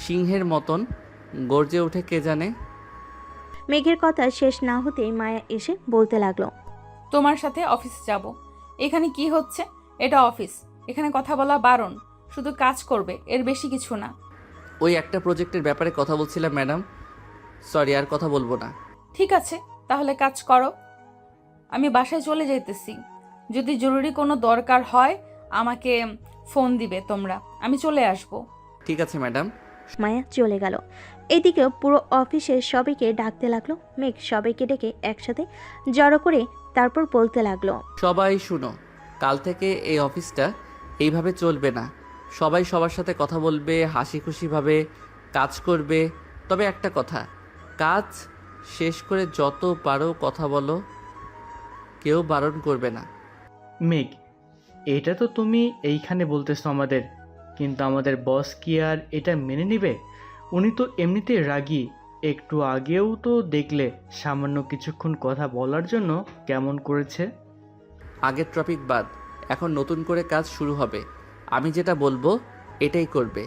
সিংহের মতন গর্জে ওঠে কে জানে। মেঘের কথা শেষ না হতেই মায়া এসে বলতে লাগলো, তোমার সাথে অফিসে যাব। এখানে কি হচ্ছে? এটা অফিস, এখানে কথা বলা বারণ, শুধু কাজ করবে, এর বেশি কিছু না। ওই একটা প্রজেক্টের ব্যাপারে কথা বলছিলাম ম্যাডাম, সরি আর কথা বলবো না। ঠিক আছে, তাহলে কাজ করো। আমি বাসায় চলে যেতেছি, যদি জরুরি কোনো দরকার হয় আমাকে ফোন দিবে তোমরা, আমি চলে আসব। ঠিক আছে ম্যাডাম। মায়া চলে গেল। এদিকে পুরো অফিসের সবাইকে ডাকতে লাগলো। মেঘ সবাইকে ডেকে একসাথে জড়ো করে তারপর বলতে লাগলো, সবাই শুনো, কাল থেকে এই অফিসটা এইভাবে চলবে না। সবাই সবার সাথে কথা বলবে, হাসি খুশিভাবে কাজ করবে। তবে একটা কথা, কাজ শেষ করে যত পারো কথা বলো, কেউ বারণ করবে না। মেঘ, এটা তো তুমি এইখানে বলতেছো আমাদের, কিন্তু আমাদের বস কি আর এটা মেনে নেবে? উনি তো এমনিতে রাগী, একটু আগেও তো দেখলে সামান্য কিছুক্ষণ কথা বলার জন্য কেমন করেছে। আগের টপিক বাদ, এখন নতুন করে কাজ শুরু হবে। আমি যেটা বলবো এটাই করবে।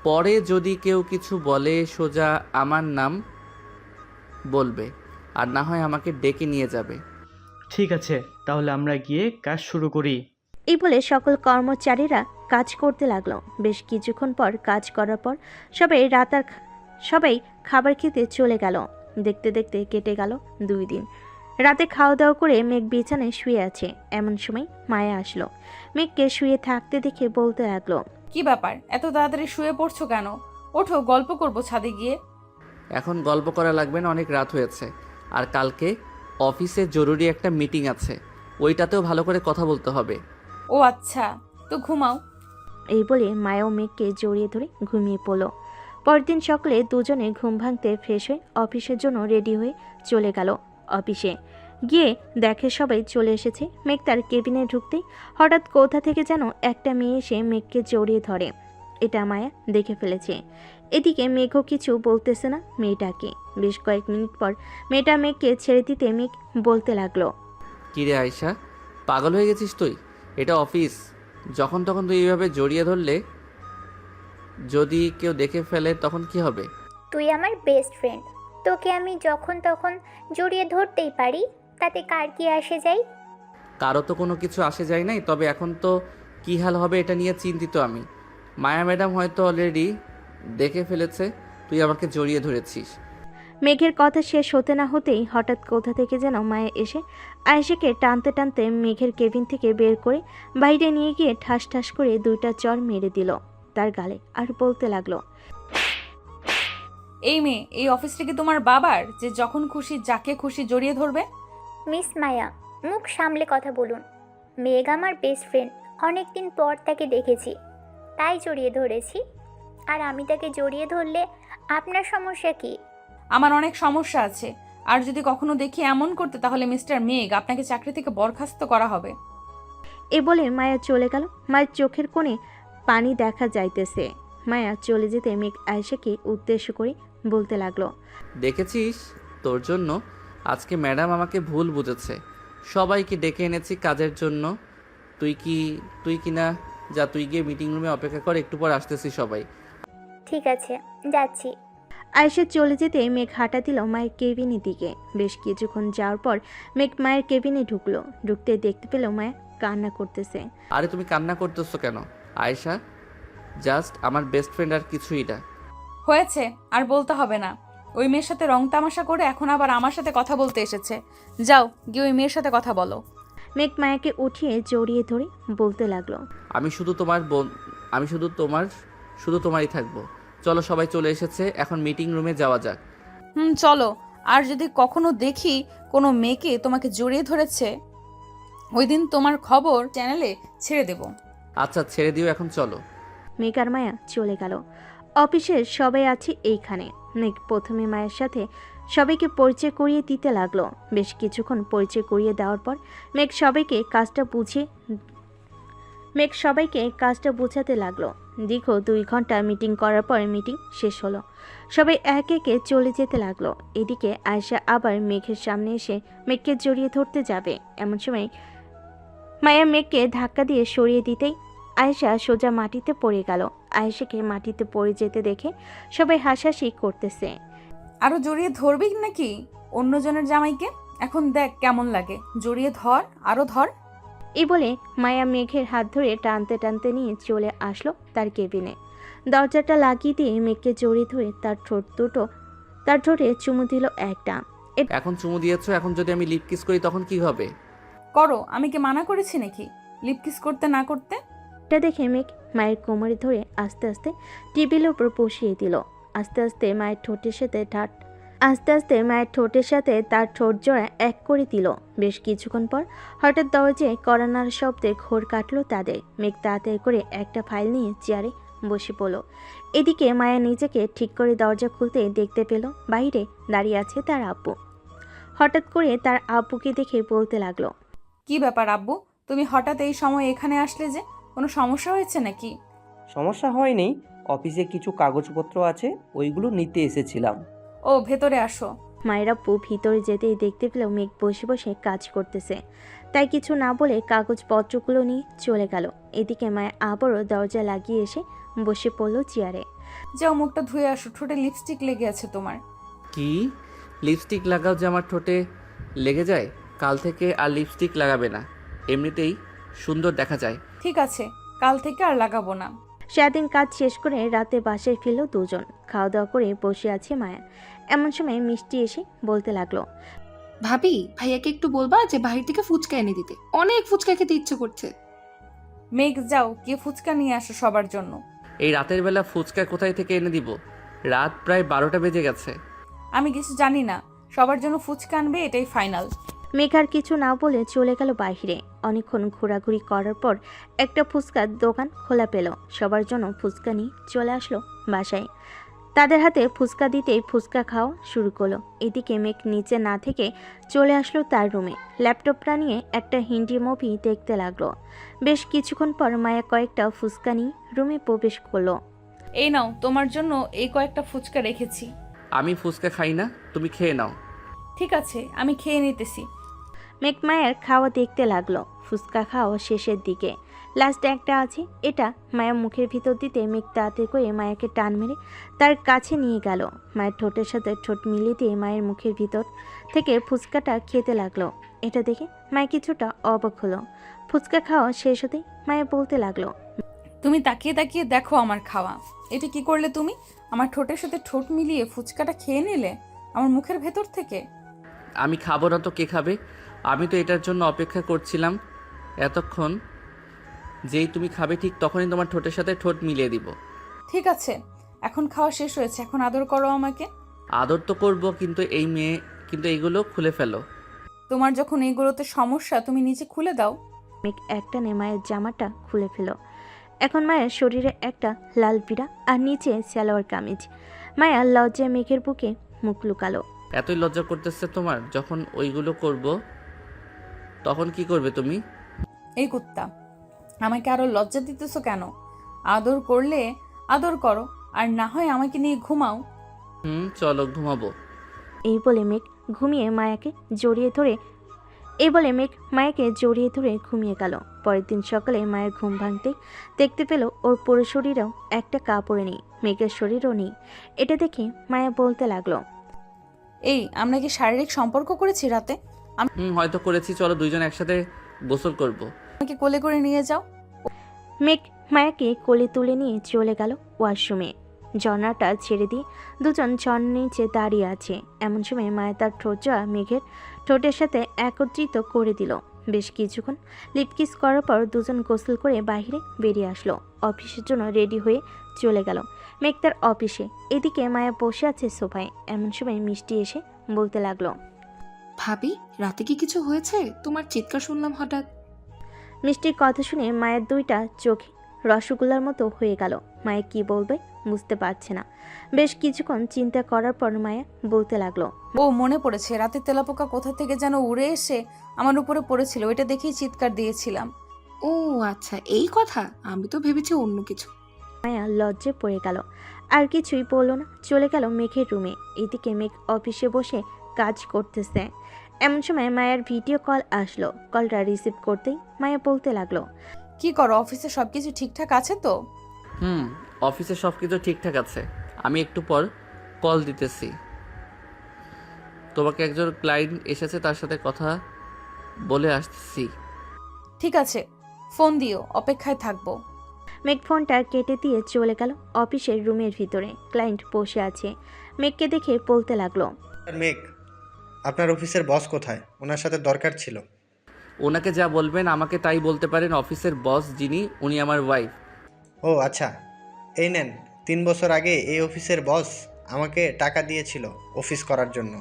পরে যদি কেউ কিছু বলে সোজা আমার নাম বলবে, আর না হয় আমাকে ডেকে নিয়ে যাবে। ঠিক আছে, তাহলে আমরা গিয়ে কাজ শুরু করি। এই বলে সকল কর্মচারীরা কাজ করতে লাগলো। বেশ কিছুক্ষণ পর কাজ করার পর সবাই খাবার খেতে চলে গেল। দেখতে দেখতে কেটে গেল 2 দিন। রাতে খাওয়া দাওয়া করে মেঘ বিছানায় শুয়ে আছে। এমন সময় মায়া আসলো। মেঘকে শুয়ে থাকতে দেখে বলতে লাগলো, কি ব্যাপার, এত তাড়াতাড়ি শুয়ে পড়ছো কেন? ওঠো, গল্প করবো ছাদে গিয়ে। এখন গল্প করা লাগবে না, অনেক রাত হয়েছে। আর কালকে অফিসে জরুরি একটা মিটিং আছে, ওইটাতেও ভালো করে কথা বলতে হবে। ও আচ্ছা, তো ঘুমাও। এই বলে মায়াও মেঘকে জড়িয়ে ধরে ঘুমিয়ে পড়ল। পরদিন সকালে দুজনে ঘুম ভাঙতে ফ্রেশ হয়ে অফিসের জন্য রেডি হয়ে চলে গেল। অফিসে গিয়ে দেখে সবাই চলে এসেছে। মেঘ তার কেবিনে ঢুকতেই হঠাৎ কোথা থেকে যেন একটা মেয়ে এসে মেঘকে জড়িয়ে ধরে। এটা মায়া দেখে ফেলেছে। এদিকে মেঘও কিছু বলতেছে না মেয়েটাকে। বেশ কয়েক মিনিট পর মেয়েটা মেঘকে ছেড়ে দিতে মেঘ বলতে লাগলো, কিরে আয়শা, পাগল হয়ে গেছিস তুই? এটা অফিস, যখন তখন তুই এইভাবে জড়িয়ে ধরলে যদি কেউ দেখে ফেলে তখন কি হবে? তুই আমার বেস্ট ফ্রেন্ড, তোকে আমি যখন তখন জড়িয়ে ধরতেই পারি, তাতে কার কি আসে যায়? কারো তো কোনো কিছু আসে যায় নাই, তবে এখন তো কী হাল হবে এটা নিয়ে চিন্তিত আমি। মায়া ম্যাডাম হয়তো অলরেডি দেখে ফেলেছে তুই আমাকে জড়িয়ে ধরেছিস। মেঘের কথা শেষ হতে না হতেই হঠাৎ কোথা থেকে যেন মায়া এসে আয়েশাকে টানতে টানতে মেঘের কেবিন থেকে বের করে বাইরে নিয়ে গিয়ে ঠাস ঠাস করে 2টা চড় মেরে দিল তার গালে। আর বলতে লাগলো, এই মেয়ে, এই অফিসটা কি তোমার বাবার যে যখন খুশি যাকে খুশি জড়িয়ে ধরবে? মিস মায়া, মুখ সামলে কথা বলুন। মেঘ আমার বেস্ট ফ্রেন্ড, অনেকদিন পর তাকে দেখেছি, তাই জড়িয়ে ধরেছি। আর আমি তাকে জড়িয়ে ধরলে আপনার সমস্যা কি? আমার অনেক সমস্যা আছে, আর যদি কখনো দেখি এমন করতে তাহলে মিস্টার মেঘ আপনাকে চাকরি থেকে বরখাস্ত করা হবে। এ বলে মায়া চলে গেল। মায়ের চোখের কোণে পানি দেখা যাইতেছে। মায়া চলে যেতে মেঘ আয়েশাকে উদ্দেশ্য করে বলতে লাগলো, দেখেছিস, তোর জন্য আজকে ম্যাডাম আমাকে ভুল বুঝেছে। সবাইকে ডেকে এনেছি কাজের জন্য। তুই কি না যা, তুই গিয়ে মিটিং রুমে অপেক্ষা কর, একটু পর আসতেছি সবাই। ঠিক আছে, যাচ্ছি। আয়েশা চলে যেতে মেঘ হাঁটা দিল মায়ের কেবিনের দিকে। বেশ কিছুক্ষণ যাওয়ার পর মেঘ মায়ের কেবিনে ঢুকলো। ঢুকতে দেখতে পেল মায়া কান্না করতেছে। আরে তুমি কান্না করতেছো কেন আয়েশা? জাস্ট আমার বেস্ট ফ্রেন্ড, আর কিছুই না। হয়েছে, আর বলতে হবে না। ওই মেয়ের সাথে রং তামাশা করে এখন আবার আমার সাথে কথা বলতে এসেছে। যাও গিয়ে ওই মেয়ের সাথে কথা বলো। মেঘ মায়াকে উঠিয়ে জড়িয়ে ধরে বলতে লাগলো, আমি শুধু তোমার বোন, আমি শুধু তোমারই থাকবো। চলো, সবাই চলে এসেছে, এখন মিটিং রুমে যাওয়া যাক। চলো। আর যদি কখনো দেখি কোনো মেয়েকে তোমাকে জড়িয়ে ধরেছে, ওই দিন তোমার খবর চ্যানেলে ছেড়ে দেব। আচ্ছা, ছেড়ে দিও, এখন চলো। মেঘ আর মায়া চলে গেল। অফিসের সবাই আছে এইখানে। মেঘ প্রথমে মায়ের সাথে সবাইকে পরিচয় করিয়ে দিতে লাগলো। বেশ কিছুক্ষণ পরিচয় করিয়ে দেওয়ার পর মেঘ সবাইকে কাজটা বোঝাতে লাগলো। দীর্ঘ 2 ঘন্টা মিটিং করার পর মিটিং শেষ হলো। সবাই একে একে চলে যেতে লাগলো। এদিকে আয়েশা আবার মেঘের সামনে এসে মেঘকে জড়িয়ে ধরতে যাবে। এমন সময় মায়া মেঘকে ধাক্কা দিয়ে সরিয়ে দিতেই আয়েশা সোজা মাটিতে পড়ে গেল। আয়েশাকে মাটিতে পড়ে যেতে দেখে সবাই হাসাহাসি করতেছে। আরো জড়িয়ে ধরবি নাকি অন্যজনের জামাইকে? এখন দেখ কেমন লাগে, জড়িয়ে ধর, আরো ধর। এই বলে মায়া মেঘের হাত ধরে টানতে টানতে নিয়ে চলে আসলো তার কেবিনে। দরজাটা লাগিয়ে দিয়ে মেঘকে জড়িয়ে ধরে তার ঠোঁটে চুমু দিল একটা। এখন চুমু দিয়েছো, এখন যদি আমি লিপ কিস করি তখন কি হবে? করো, আমি কি মানা করেছি নাকি লিপ কিস করতে না করতে? এটা দেখে মেঘ মায়ের কোমরে ধরে আস্তে আস্তে টেবিলের উপর বসিয়ে দিল। আস্তে আস্তে মায়ের ঠোঁটের সাথে তার ঠোঁট জোড়া এক করে দিল। বেশ কিছুক্ষণ পর হঠাৎ দরজায় কড়ানার শব্দে ঘোর কাটলো তাদের। মেঘ তাড়াতাড়ি করে একটা ফাইল নিয়ে চেয়ারে বসে পড়ল। এদিকে মায়া নিজেকে ঠিক করে দরজা খুলতে দেখতে পেল বাইরে দাঁড়িয়ে আছে তার আব্বু। হঠাৎ করে তার আব্বুকে দেখে বলতে লাগলো, কি ব্যাপার আব্বু, তুমি হঠাৎ এই সময় এখানে আসলে যে? কোনো সমস্যা হয়েছে নাকি? সমস্যা হয়নি, অফিসে কিছু কাগজপত্র আছে, ওইগুলো নিতে এসেছিলাম। ও ভেতরে আসো। মায়ের আব্বু ভিতরে যেতেই দেখতে পেলেও মেঘ বসে বসে কাজ করতেছে, তাই কিছু না বলে কাগজপত্রগুলো নিয়ে চলে গেল। এদিকে মায়া আবারও দরজা লাগিয়ে এসে বসে পড়লো চেয়ারে। যাও মুখটা ধুয়ে আসো, ঠোঁটে লিপস্টিক লেগে আছে তোমার। কি লিপস্টিক লাগাও যে আমার ঠোঁটে লেগে যায়? কাল থেকে আর লিপস্টিক লাগাবে না, এমনিতেই সুন্দর দেখা যায়। ঠিক আছে, কাল থেকে আর লাগাবো না। সারাদিন কাজ শেষ করে রাতে বাসায় ফিরল দুজন। খাওয়া দাওয়া করে বসে আছে মায়া। এমন সময় মিষ্টি এসে বলতে লাগলো, ভাবি ভাইয়াকে একটু বলবা যে বাহির থেকে ফুচকা এনে দিতে, অনেক ফুচকা খেতে ইচ্ছে করছে। মেঘ যাও গিয়ে ফুচকা নিয়ে আসো সবার জন্য। এই রাতের বেলা ফুচকা কোথায় থেকে এনে দিব? রাত প্রায় 12টা বেজে গেছে। আমি কিছু জানি না, সবার জন্য ফুচকা আনবে, এটাই ফাইনাল। মেঘ আর কিছু না বলে চলে গেল বাইরে। অনেকক্ষণ ঘোরাঘুরি করার পর একটা ফুচকার দোকান খোলা পেল। সবার জন্য ফুচকা নিয়ে চলে আসলো বাসায়। তাদের হাতে ফুচকা দিতেই ফুচকা খাওয়া শুরু করলো। এদিকে মেঘ নিচে না থেকে চলে আসলো তার রুমে। ল্যাপটপটা নিয়ে একটা হিন্দি মুভি দেখতে লাগলো। বেশ কিছুক্ষণ পর মায়া কয়েকটা ফুচকা নিয়ে রুমে প্রবেশ করলো। এই নাও তোমার জন্য এই কয়েকটা ফুচকা রেখেছি। আমি ফুচকা খাই না, তুমি খেয়ে নাও। ঠিক আছে, আমি খেয়ে নিতেছি। মেঘ মায়ের খাওয়া দেখতে লাগলো। ফুচকা খাওয়া শেষের দিকে লাস্ট একটা আছে, এটা মায়া মুখের ভিতর দিতে মেঘ তাড়াতাড়ি করে মায়াকে টান মেরে তার কাছে নিয়ে গেল। মায়ের ঠোঁটের সাথে ঠোঁট মিলিয়ে দিয়ে মায়ের মুখের ভিতর থেকে ফুচকাটা খেতে লাগলো। এটা দেখে মায়া কিছুটা অবাক হলো। ফুচকা খাওয়া শেষ হতেই মায়া বলতে লাগলো, তুমি তাকিয়ে তাকিয়ে দেখো আমার খাওয়া। এটা কি করলে তুমি? আমার ঠোঁটের সাথে ঠোঁট মিলিয়ে ফুচকাটা খেয়ে নিলে আমার মুখের ভেতর থেকে। আমি খাবো না তো কে খাবে? আমি তো এটার জন্য অপেক্ষা করছিলাম এতক্ষণ। যেই তুমি খাবে ঠিক তখনই তোমার ঠোঁটের সাথে ঠোঁট মিলিয়ে দিব। ঠিক আছে, এখন খাওয়া শেষ হয়েছে, এখন আদর করো আমাকে। আদর তো করবো, কিন্তু এইগুলো খুলে ফেলো। তোমার যখন এইগুলোতে সমস্যা তুমি নিচে খুলে দাও। মেঘ একটানে মায়ের জামাটা খুলে ফেল। এখন মায়ের শরীরে একটা লাল পিড়া আর নিচে সালোয়ার কামিজ। মায়া লজ্জায় মেঘের বুকে মুখ লুকালো। এতই লজ্জা করতেছে তোমার? যখন ওইগুলো করব তখন কি করবে তুমি? এই কুত্তা, আমাকে আরো লজ্জা দিতেছো কেন? আদর করলে আদর করো, আর না হয় আমাকে নিয়ে ঘুমাও। চলো ঘুমাবো। এই বলে মেঘ মায়াকে জড়িয়ে ধরে ঘুমিয়ে গেল। পরের দিন সকালে মায়ের ঘুম ভাঙতে দেখতে পেল ওর পুরো শরীরেও একটা কাপড় নেই, মেঘের শরীরও নেই। এটা দেখে মায়া বলতে লাগলো, এই আমরা কি শারীরিক সম্পর্ক করেছি রাতে? হয়তো করেছি, চলো দুইজন একসাথে গোসল করব। আমাকে কোলে করে নিয়ে যাও। মেঘ মায়াকে কোলে তুলে নিয়ে চলে গেল ওয়াশরুমে। ঝর্ণাটা ছেড়ে দিয়ে দুজন ঝর্ণার নিচে দাঁড়িয়ে আছে। এমন সময় মায়া তার ঠোঁটটা মেঘের ঠোঁটের সাথে একত্রিত করে দিল। বেশ কিছুক্ষণ লিপকিস করার পর দুজন গোসল করে বাইরে বেরিয়ে আসলো। অফিসের জন্য রেডি হয়ে চলে গেল মেঘ তার অফিসে। এদিকে মায়া বসে আছে সোফায়। এমন সময় মিষ্টি এসে বলতে লাগলো, ভাবি রাতে কি কিছু হয়েছে? তোমার চিৎকার শুনলাম হঠাৎ। মিষ্টির কথা শুনে মায়ের দুইটা চোখে রসগোল্লার মতো হয়ে গেল। মায়া কি বলবে বুঝতে পারছে না। বেশ কিছুক্ষণ চিন্তা করার পর মায়া বলতে লাগলো, ও মনে পড়েছে, রাতে তেলাপোকা কোথা থেকে যেন উড়ে এসে আমার উপরে পড়েছিল, এটা দেখেই চিৎকার দিয়েছিলাম। ও আচ্ছা, এই কথা, আমি তো ভেবেছি অন্য কিছু। মায়া লজ্জে পড়ে গেল, আর কিছুই বলল না, চলে গেল মেঘের রুমে। এদিকে মেঘ অফিসে বসে কাজ করতেছে। এমন সময় মায়ার ভিডিও কল আসলো। কলটা রিসিভ করতেই মায়া বলতে লাগলো, কি করো? অফিসে সবকিছু ঠিকঠাক আছে তো? অফিসে সব কিছু ঠিকঠাক আছে। আমি একটু পর কল দিতেছি। তোমাকে একজন ক্লায়েন্ট এসেছে, তার সাথে কথা বলে আসছি। ঠিক আছে, ফোন দিও, অপেক্ষায় থাকবো। মেঘ ফোনটা কেটে দিয়ে চলে গেল অফিসের রুমের ভিতরে। ক্লায়েন্ট বসে আছে। মেঘকে দেখে বলতে লাগলো, মেঘ, আপনার অফিসের বস কোথায়? ওনার সাথে দরকার ছিল। ওনাকে যা বলবেন আমাকে তাই বলতে পারেন। অফিসের বস যিনি, উনি আমার ওয়াইফ। ও আচ্ছা, এই নেন, 3 বছর আগে এই অফিসের বস আমাকে টাকা দিয়েছিল অফিস করার জন্য।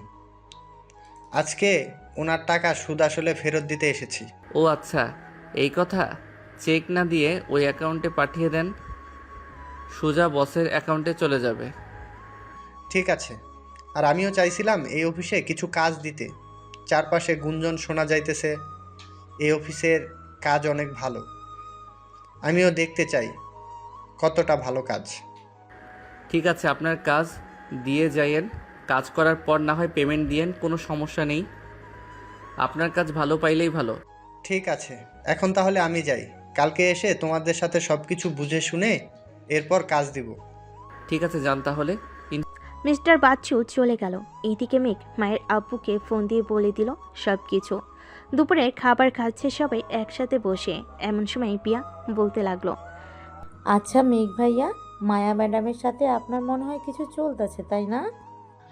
আজকে ওনার টাকা সুদ আসলে ফেরত দিতে এসেছি। ও আচ্ছা, এই কথা। চেক না দিয়ে ওই অ্যাকাউন্টে পাঠিয়ে দেন, সোজা বসের অ্যাকাউন্টে চলে যাবে। ঠিক আছে। আর আমিও চাইছিলাম এই অফিসে কিছু কাজ দিতে। চারপাশে গুঞ্জন শোনা যাইতেছে এই অফিসের কাজ অনেক ভালো। আমিও দেখতে চাই কতটা ভালো কাজ। ঠিক আছে, আপনার কাজ দিয়ে যাইয়েন, কাজ করার পর না হয় পেমেন্ট দিয়েন, কোনো সমস্যা নেই। আপনার কাজ ভালো পাইলেই ভালো। ঠিক আছে, এখন তাহলে আমি যাই। কালকে এসে তোমাদের সাথে সব কিছু বুঝে শুনে এরপর কাজ দিব। ঠিক আছে, যান তাহলে। মিস্টার বাচ্চু চলে গেল। এইদিকে মেঘ মায়ের আব্বুকে ফোন দিয়ে বলে দিল সব কিছু। দুপুরে খাবার খাচ্ছে সবাই একসাথে বসে। এমন সময় পিয়া বলতে লাগলো, আচ্ছা মেঘ ভাইয়া, মায়া ম্যাডামের সাথে আপনার মনে হয় কিছু চলতেছে তাই না?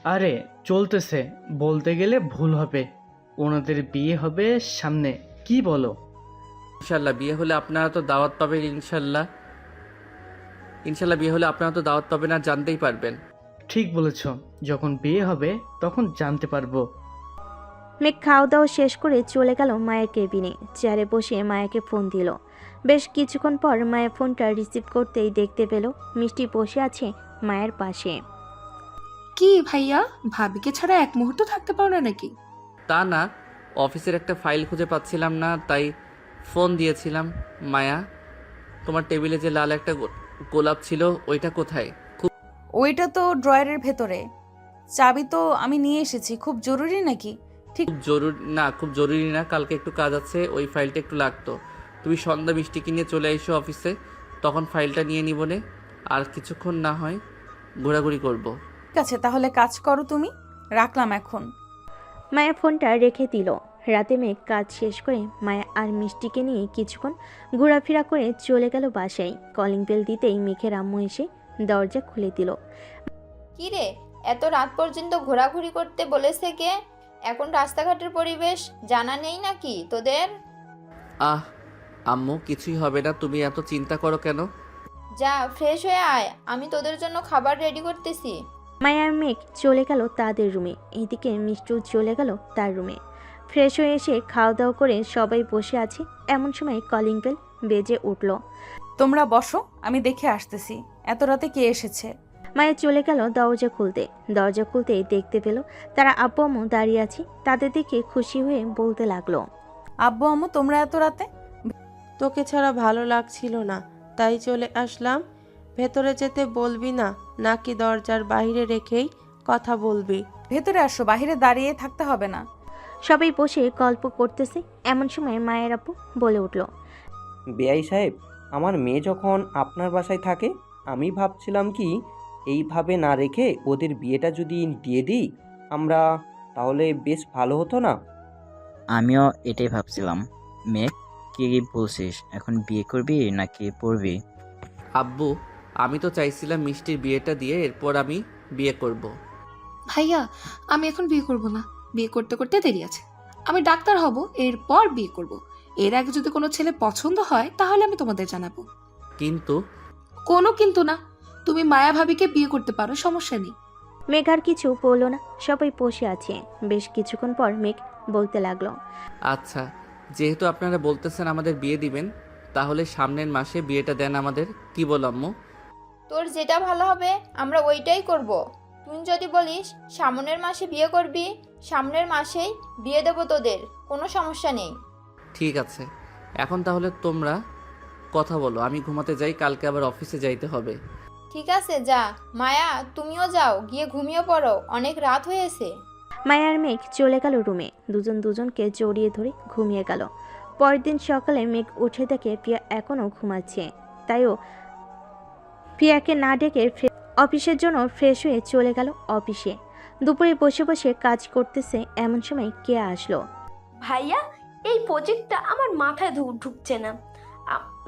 আরে চলতেছে বলতে গেলে ভুল হবে, ওনাদের বিয়ে হবে সামনে, কি বলো? ইনশাল্লাহ বিয়ে হলে আপনারা তো দাওয়াত পাবেন। ইনশাল্লাহ বিয়ে হলে আপনারা তো দাওয়াত পাবেন আর জানতেই পারবেন। ঠিক বলেছ, যখন বিয়ে হবে তখন জানতে পারবো। মেঘ খাওয়া দাওয়া শেষ করে চলে গেল মায়ের কেবিনে। চেয়ারে বসে মায়াকে ফোন দিল। বেশ কিছুক্ষণ পর মায়ের ফোনটা রিসিভ করতেই দেখতে পেল মিষ্টি বসে আছে মায়ের পাশে। কি ভাইয়া, ভাবিকে ছাড়া এক মুহূর্ত থাকতে পারো না নাকি? তা না, অফিসের একটা ফাইল খুঁজে পাচ্ছিলাম না, তাই ফোন দিয়েছিলাম। মায়া, তোমার টেবিলে যে লাল একটা গোলাপ ছিল ওইটা কোথায়? ওইটা তো ড্রয়ারের ভেতরে। চাবি তো আমি নিয়ে এসেছি। খুব জরুরি নাকি? খুব জরুরি না, কালকে একটু কাজ আছে, ওই ফাইলটা একটু লাগতো। তুমি সন্ধ্যা মিষ্টিকে নিয়ে চলে এসো অফিসে, তখন ফাইলটা নিয়ে নিবনে। আর কিছুক্ষণ না হয় ঘোরাঘুরি করব। ঠিক আছে, তাহলে কাজ করো তুমি। রাখলাম এখন। মায়া ফোনটা রেখে দিল। রাতে মেঘ কাজ শেষ করে মায়া আর মিষ্টিকে নিয়ে কিছুক্ষণ ঘোরাফেরা করে চলে গেল বাসায়। কলিং বেল দিতেই মেঘের আম্মু এসে দরজা খুলে দিল। কি রে, এত রাত পর্যন্ত ঘোরাঘুরি করতে বলেছে কে? এখন রাস্তাঘাটের পরিবেশ জানা নেই নাকি তোদের? আম্মু কিছুই হবে না, তুমি এত চিন্তা করো কেন? যা ফ্রেশ হয়ে আয়, আমি তোদের জন্য খাবার রেডি করতেছি। মায়া আর মেঘ চলে গেল তাদের রুমে। এইদিকে মিষ্টু চলে গেল তার রুমে। ফ্রেশ হয়ে এসে খাওয়া দাওয়া করে সবাই বসে আছে। এমন সময় কলিং বেল বেজে উঠল। তোমরা বসো, আমি দেখে আসতেছি এত রাতে কে এসেছে। মায়া চলে গেল দরজা খুলতেই দেখতে পেল তারা আব্বু আম্মু দাঁড়িয়ে আছে। তাদের দেখে খুশি হয়ে বলতে লাগলো, আব্বু আম্মু তোমরা এত রাতে? তোকে ছাড়া ভালো লাগছিল না, তাই চলে আসলাম। ভেতরে যেতে বলবি না নাকি দরজার বাইরে রেখেই কথা বলবি? ভেতরে আসো, বাইরে দাঁড়িয়ে থাকতে হবে না। সবাই বসে গল্প করতেছে। এমন সময় মায়ের আব্বু বলে উঠল, বেআই সাহেব, আমার মেয়ে যখন আপনার বাসায় থাকে, আমি ভাবছিলাম কি এইভাবে না রেখে ওদের বিয়েটা যদি দিয়ে দিই আমরা, তাহলে বেশ ভালো হতো না? আমিও এটাই ভাবছিলাম। মেঘ, কি বলছিস, এখন বিয়ে করবি নাকি পড়বি? আব্বু, আমি তো চাইছিলাম মিষ্টির বিয়েটা দিয়ে এরপর আমি বিয়ে করব। ভাইয়া, আমি এখন বিয়ে করব না। বিয়ে করতে করতে দেরি আছে। আমি ডাক্তার হব, এরপর বিয়ে করব। এর আগে যদি কোনো ছেলে পছন্দ হয় তাহলে আমি তোমাদের জানাবো। কিন্তু কোনো কিন্তু না, তুমি মায়া ভাবিকে বিয়ে করতে পারো, সমস্যা নেই। মেঘ আর কিছু বললো না। সবাই বসে আছে। বেশ কিছুক্ষণ পর মেঘ বলতে লাগলো, আচ্ছা, যেহেতু আপনারা বলতেছেন আমাদের বিয়ে দিবেন, তাহলে সামনের মাসে বিয়েটা দেন আমাদের, কি বল আম্মু? তোর যেটা ভালো হবে আমরা ওইটাই করব। তুই যদি বলিস সামনের মাসে বিয়ে করবি, সামনের মাসেই বিয়ে দেবো তোদের, কোনো সমস্যা নেই। ঠিক আছে, এখন তাহলে তোমরা কথা বলো, আমি ঘুমাতে যাই, কালকে আবার অফিসে যাইতে হবে। ঠিক আছে যা। মায়া তুমিও যাও, গিয়ে ঘুমিয়ে পড়ো, অনেক রাত হয়েছে। মায়া আর মেঘ চলে গেল রুমে। দুজন দুজনকে জড়িয়ে ধরে ঘুমিয়ে গেল। পরের দিন সকালে মেঘ উঠে দেখে পিয়া এখনও ঘুমাচ্ছে। তাইও পিয়াকে না ডেকে অফিসের জন্য ফ্রেশ হয়ে চলে গেল অফিসে। দুপুরে বসে বসে কাজ করতেছে। এমন সময় কে আসলো। ভাইয়া, এই প্রজেক্টটা আমার মাথায় ঢুকছে না।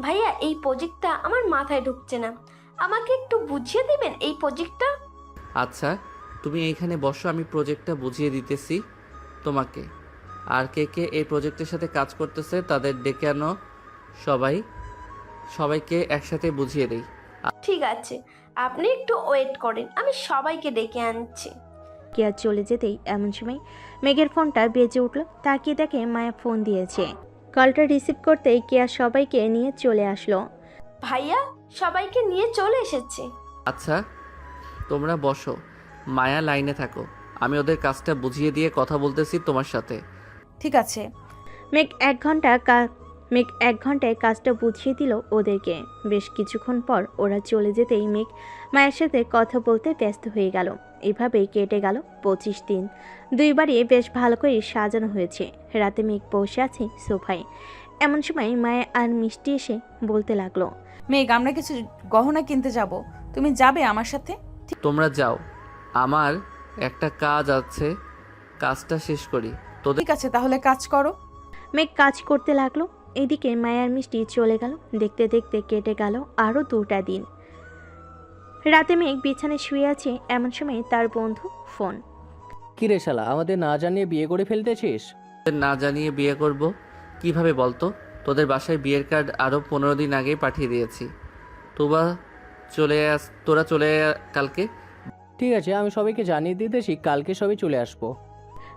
ভাইয়া, এই প্রজেক্টটা আমার মাথায় ঢুকছে না, আমাকে একটু বুঝিয়ে দিবেন এই প্রজেক্টটা? আচ্ছা, তুমি এইখানে বসো, আমি প্রজেক্টটা বুঝিয়ে দিতেছি তোমাকে। আর কে কে এই প্রজেক্টের সাথে কাজ করতেছে তাদের ডেকে আনো, সবাইকে একসাথে বুঝিয়ে দেই। ঠিক আছে, আপনি একটু ওয়েট করেন, আমি সবাইকে ডেকে আনছি। কেয়া চলে যেতেই এমন সময় মেঘের ফোনটা বেজে উঠল। তাকিয়ে দেখে মায়া ফোন দিয়েছে। কলটা রিসিভ করতেই কেয়া সবাইকে নিয়ে চলে আসলো। ভাইয়া, সবাইকে নিয়ে চলে এসেছে। আচ্ছা, তোমরা বসো, মায়া লাইনে থাকো, আমি ওদের কাজটা বুঝিয়ে দিয়ে কথা বলতেছি তোমার সাথে। ঠিক আছে। মেঘ 1 ঘন্টা মেঘ 1 ঘন্টায় কাজটা বুঝিয়ে দিল ওদেরকে। বেশ কিছুক্ষণ পর ওরা চলে যেতেই মেঘ মায়ের সাথে কথা বলতে ব্যস্ত হয়ে গেল। এভাবেই কেটে গেল 25 দিন। 2 বাড়ি বেশ ভালো করে সাজানো হয়েছে। রাতে মেঘ বসে আছে সোফায়। এমন সময় মায়া আর মিষ্টি এসে বলতে লাগলো, মেঘ, আমরা কিছু গহনা কিনতে যাব, তুমি যাবে আমার সাথে? তোমরা যাও, আমার একটা কাজ আছে, কাজটা শেষ করি। তোদের ঠিক আছে, তাহলে কাজ করো। মেঘ কাজ করতে লাগলো। এদিকে মায়ার মিষ্টি চলে গেল। দেখতে দেখতে কেটে গেল আরও 2টা দিন। রাতে মেঘ বিছানায় শুয়ে আছে। এমন সময় তার বন্ধু ফোন। কিরে শালা, আমাদের না জানিয়ে বিয়ে করে ফেলতেছিস? না জানিয়ে বিয়ে করব কিভাবে বলতো? তোদের বাসায় বিয়ের কার্ড আরও 15 দিন আগেই পাঠিয়ে দিয়েছি। তোরা চলে কালকে। ঠিক আছে, আমি সবাইকে জানিয়ে দিতেছি, কালকে সবাই চলে আসবো।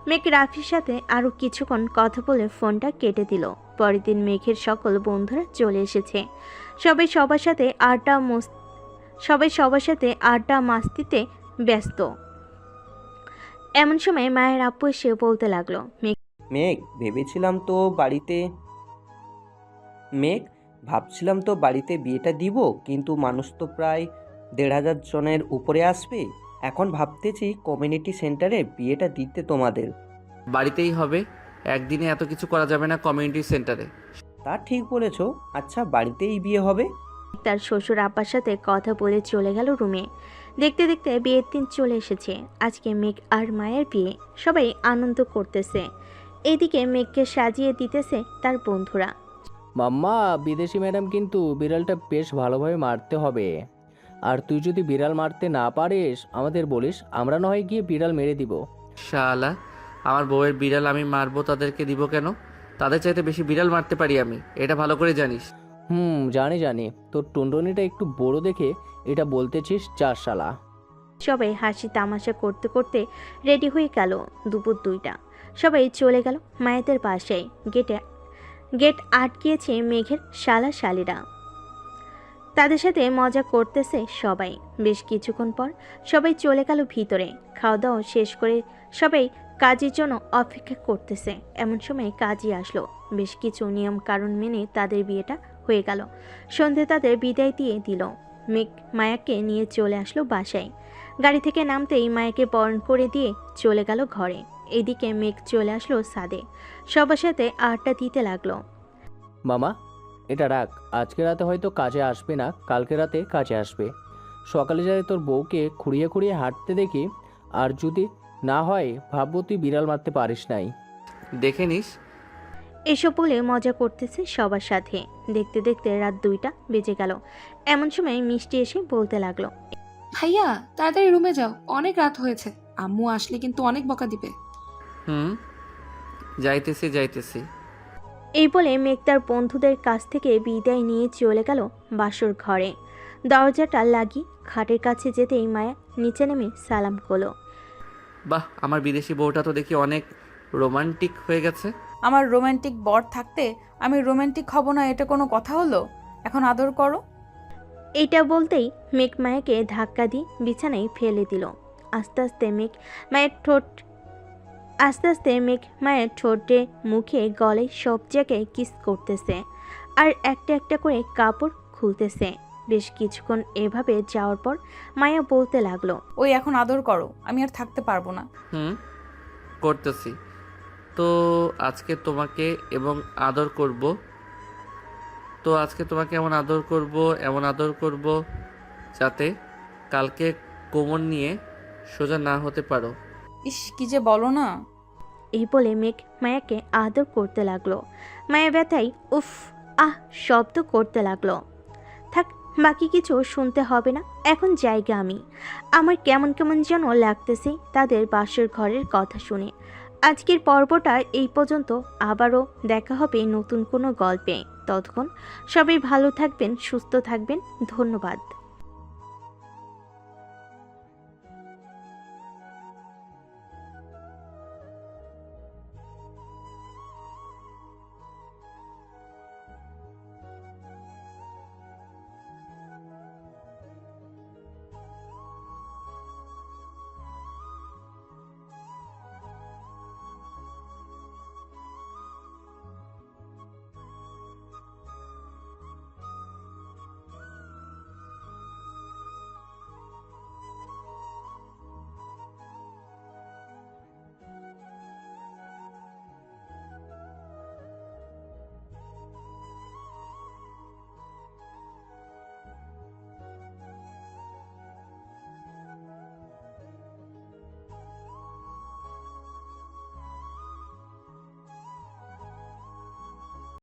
মেঘ রাফির সাথে আরও কিছুক্ষণ কথা বলে ফোনটা কেটে দিল। পরের দিন মেঘের সকল বন্ধুরা চলে এসেছে। সবাই সবার সাথে আড্ডা মাস্তিতে ব্যস্ত। এমন সময় মায়ের আপু এসে বলতে লাগলো, মেঘ ভাবছিলাম তো বাড়িতে বিয়েটা দিব, কিন্তু মানুষ তো প্রায় 1,500 জনের উপরে আসবে। এখন ভাবতেছি কমিউনিটি সেন্টারে বিয়েটা দিতে তোমাদের। বাড়িতেই হবে, একদিনে এত কিছু করা যাবে না কমিউনিটি সেন্টারে। তা ঠিক বলেছো। আচ্ছা, বাড়িতেই বিয়ে হবে? তার শ্বশুর আব্বার সাথে কথা বলে চলে গেল রুমে। দেখতে দেখতে বিয়ের দিন চলে এসেছে। আজকে মেঘ আর মায়ের বিয়ে। সবাই আনন্দ করতেছে। এদিকে মেঘকে সাজিয়ে দিতেছে তার বন্ধুরা। মাম্মা, বিদেশি ম্যাডাম কিন্তু বিড়ালটা বেশ ভালোভাবে মারতে হবে। আর তুই যদি বিড়াল মারতে না পারিস আমাদের বলিস, আমরা না হয় গিয়ে বিড়াল মেরে দিব। শালা, আমার বউয়ের বিড়াল আমি মারবো, তাদেরকে দিব কেন? তাদের চাইতে বেশি বিড়াল মারতে পারি আমি, এটা ভালো করে জানিস। জানি, তোর টুনটুনিটা একটু বড় দেখে এটা বলতেছিস, চার শালা। সবাই হাসি তামাশা করতে করতে রেডি হয়ে গেল। দুপুর 2টা। সবাই চলে গেল মায়েদের বাসায়। গেট আটকিয়েছে মেঘের শালা শালিরা। তাদের সাথে মজা করতেছে সবাই। বেশ কিছুক্ষণ পর সবাই চলে গেল ভিতরে। খাওয়া দাওয়া শেষ করে সবাই কাজের জন্য অপেক্ষা করতেছে। এমন সময় কাজই আসলো। বেশ কিছু নিয়ম কারণ মেনে তাদের বিয়েটা হয়ে গেল। সন্ধে তাদের বিদায় দিয়ে দিল। মেঘ মায়াকে নিয়ে চলে আসলো বাসায়। গাড়ি থেকে নামতেই মায়াকে বরণ করে দিয়ে চলে গেল ঘরে। এদিকে মেঘ চলে আসলো ছাদে। সবার সাথে আড্ডা দিতে লাগলো। মামা, এটা রাখ, আজকে রাতে হয়তো কাজে আসবে না, কালকে রাতে কাজে আসবে। সকালে যাতে তোর বউকে খুঁড়িয়ে খুঁড়িয়ে হাঁটতে দেখি, আর যদি না হয় ভাববো তুই বিড়াল মারতে পারিস নাই। দেখে নিস। এসব বলে মজা করতেছে সবার সাথে। দেখতে দেখতে রাত 2টা বেজে গেল। এমন সময় মিষ্টি এসে বলতে লাগলো, ভাইয়া তাড়াতাড়ি রুমে যাও, অনেক রাত হয়েছে, আম্মু আসলে কিন্তু অনেক বকা দিবে। যাইতেছি। এই বলে মেঘ তার বন্ধুদের কাছ থেকে বিদায় নিয়ে চলে গেল বাসর ঘরে। দরজাটা লাগিয়ে খাটের কাছে যেতেই মায়া নিচে নেমে সালাম করলো। বাহ, আমার বিদেশি বউটা তো দেখি অনেক রোমান্টিক হয়ে গেছে। আমার রোমান্টিক বর থাকতে আমি রোমান্টিক হব না, এটা কোনো কথা হলো? এখন আদর করো। এইটা বলতেই মেঘ মায়াকে ধাক্কা দিয়ে বিছানায় ফেলে দিল। আস্তে আস্তে মেঘ মায়ের ঠোঁটে, মুখে, গলায় সব জায়গায় কিস করতেছে আর একটা একটা করে কাপড় খুলতেছে। বেশ কিছুক্ষণ এভাবে যাওয়ার পর মায়া বলতে লাগলো, ওই এখন আদর করো, আমি আর থাকতে পারবো না। করতেছি তো। আজকে তোমাকে এমন আদর করব যাতে কালকে কোমর নিয়ে সোজা না হতে পারো। ইস, কি যে বলো না। এই বলে মেঘ মায়াকে আদর করতে লাগলো। মায়া ব্যথায় উফ আহ শব্দ করতে লাগলো। থাক, বাকি কিছু শুনতে হবে না, এখন জায়গা আমি। আমার কেমন কেমন যেন লাগতেছে তাদের বাসর ঘরের কথা শুনে। আজকের পর্বটা এই পর্যন্ত। আবারও দেখা হবে নতুন কোনো গল্পে। ততক্ষণ সবাই ভালো থাকবেন, সুস্থ থাকবেন। ধন্যবাদ।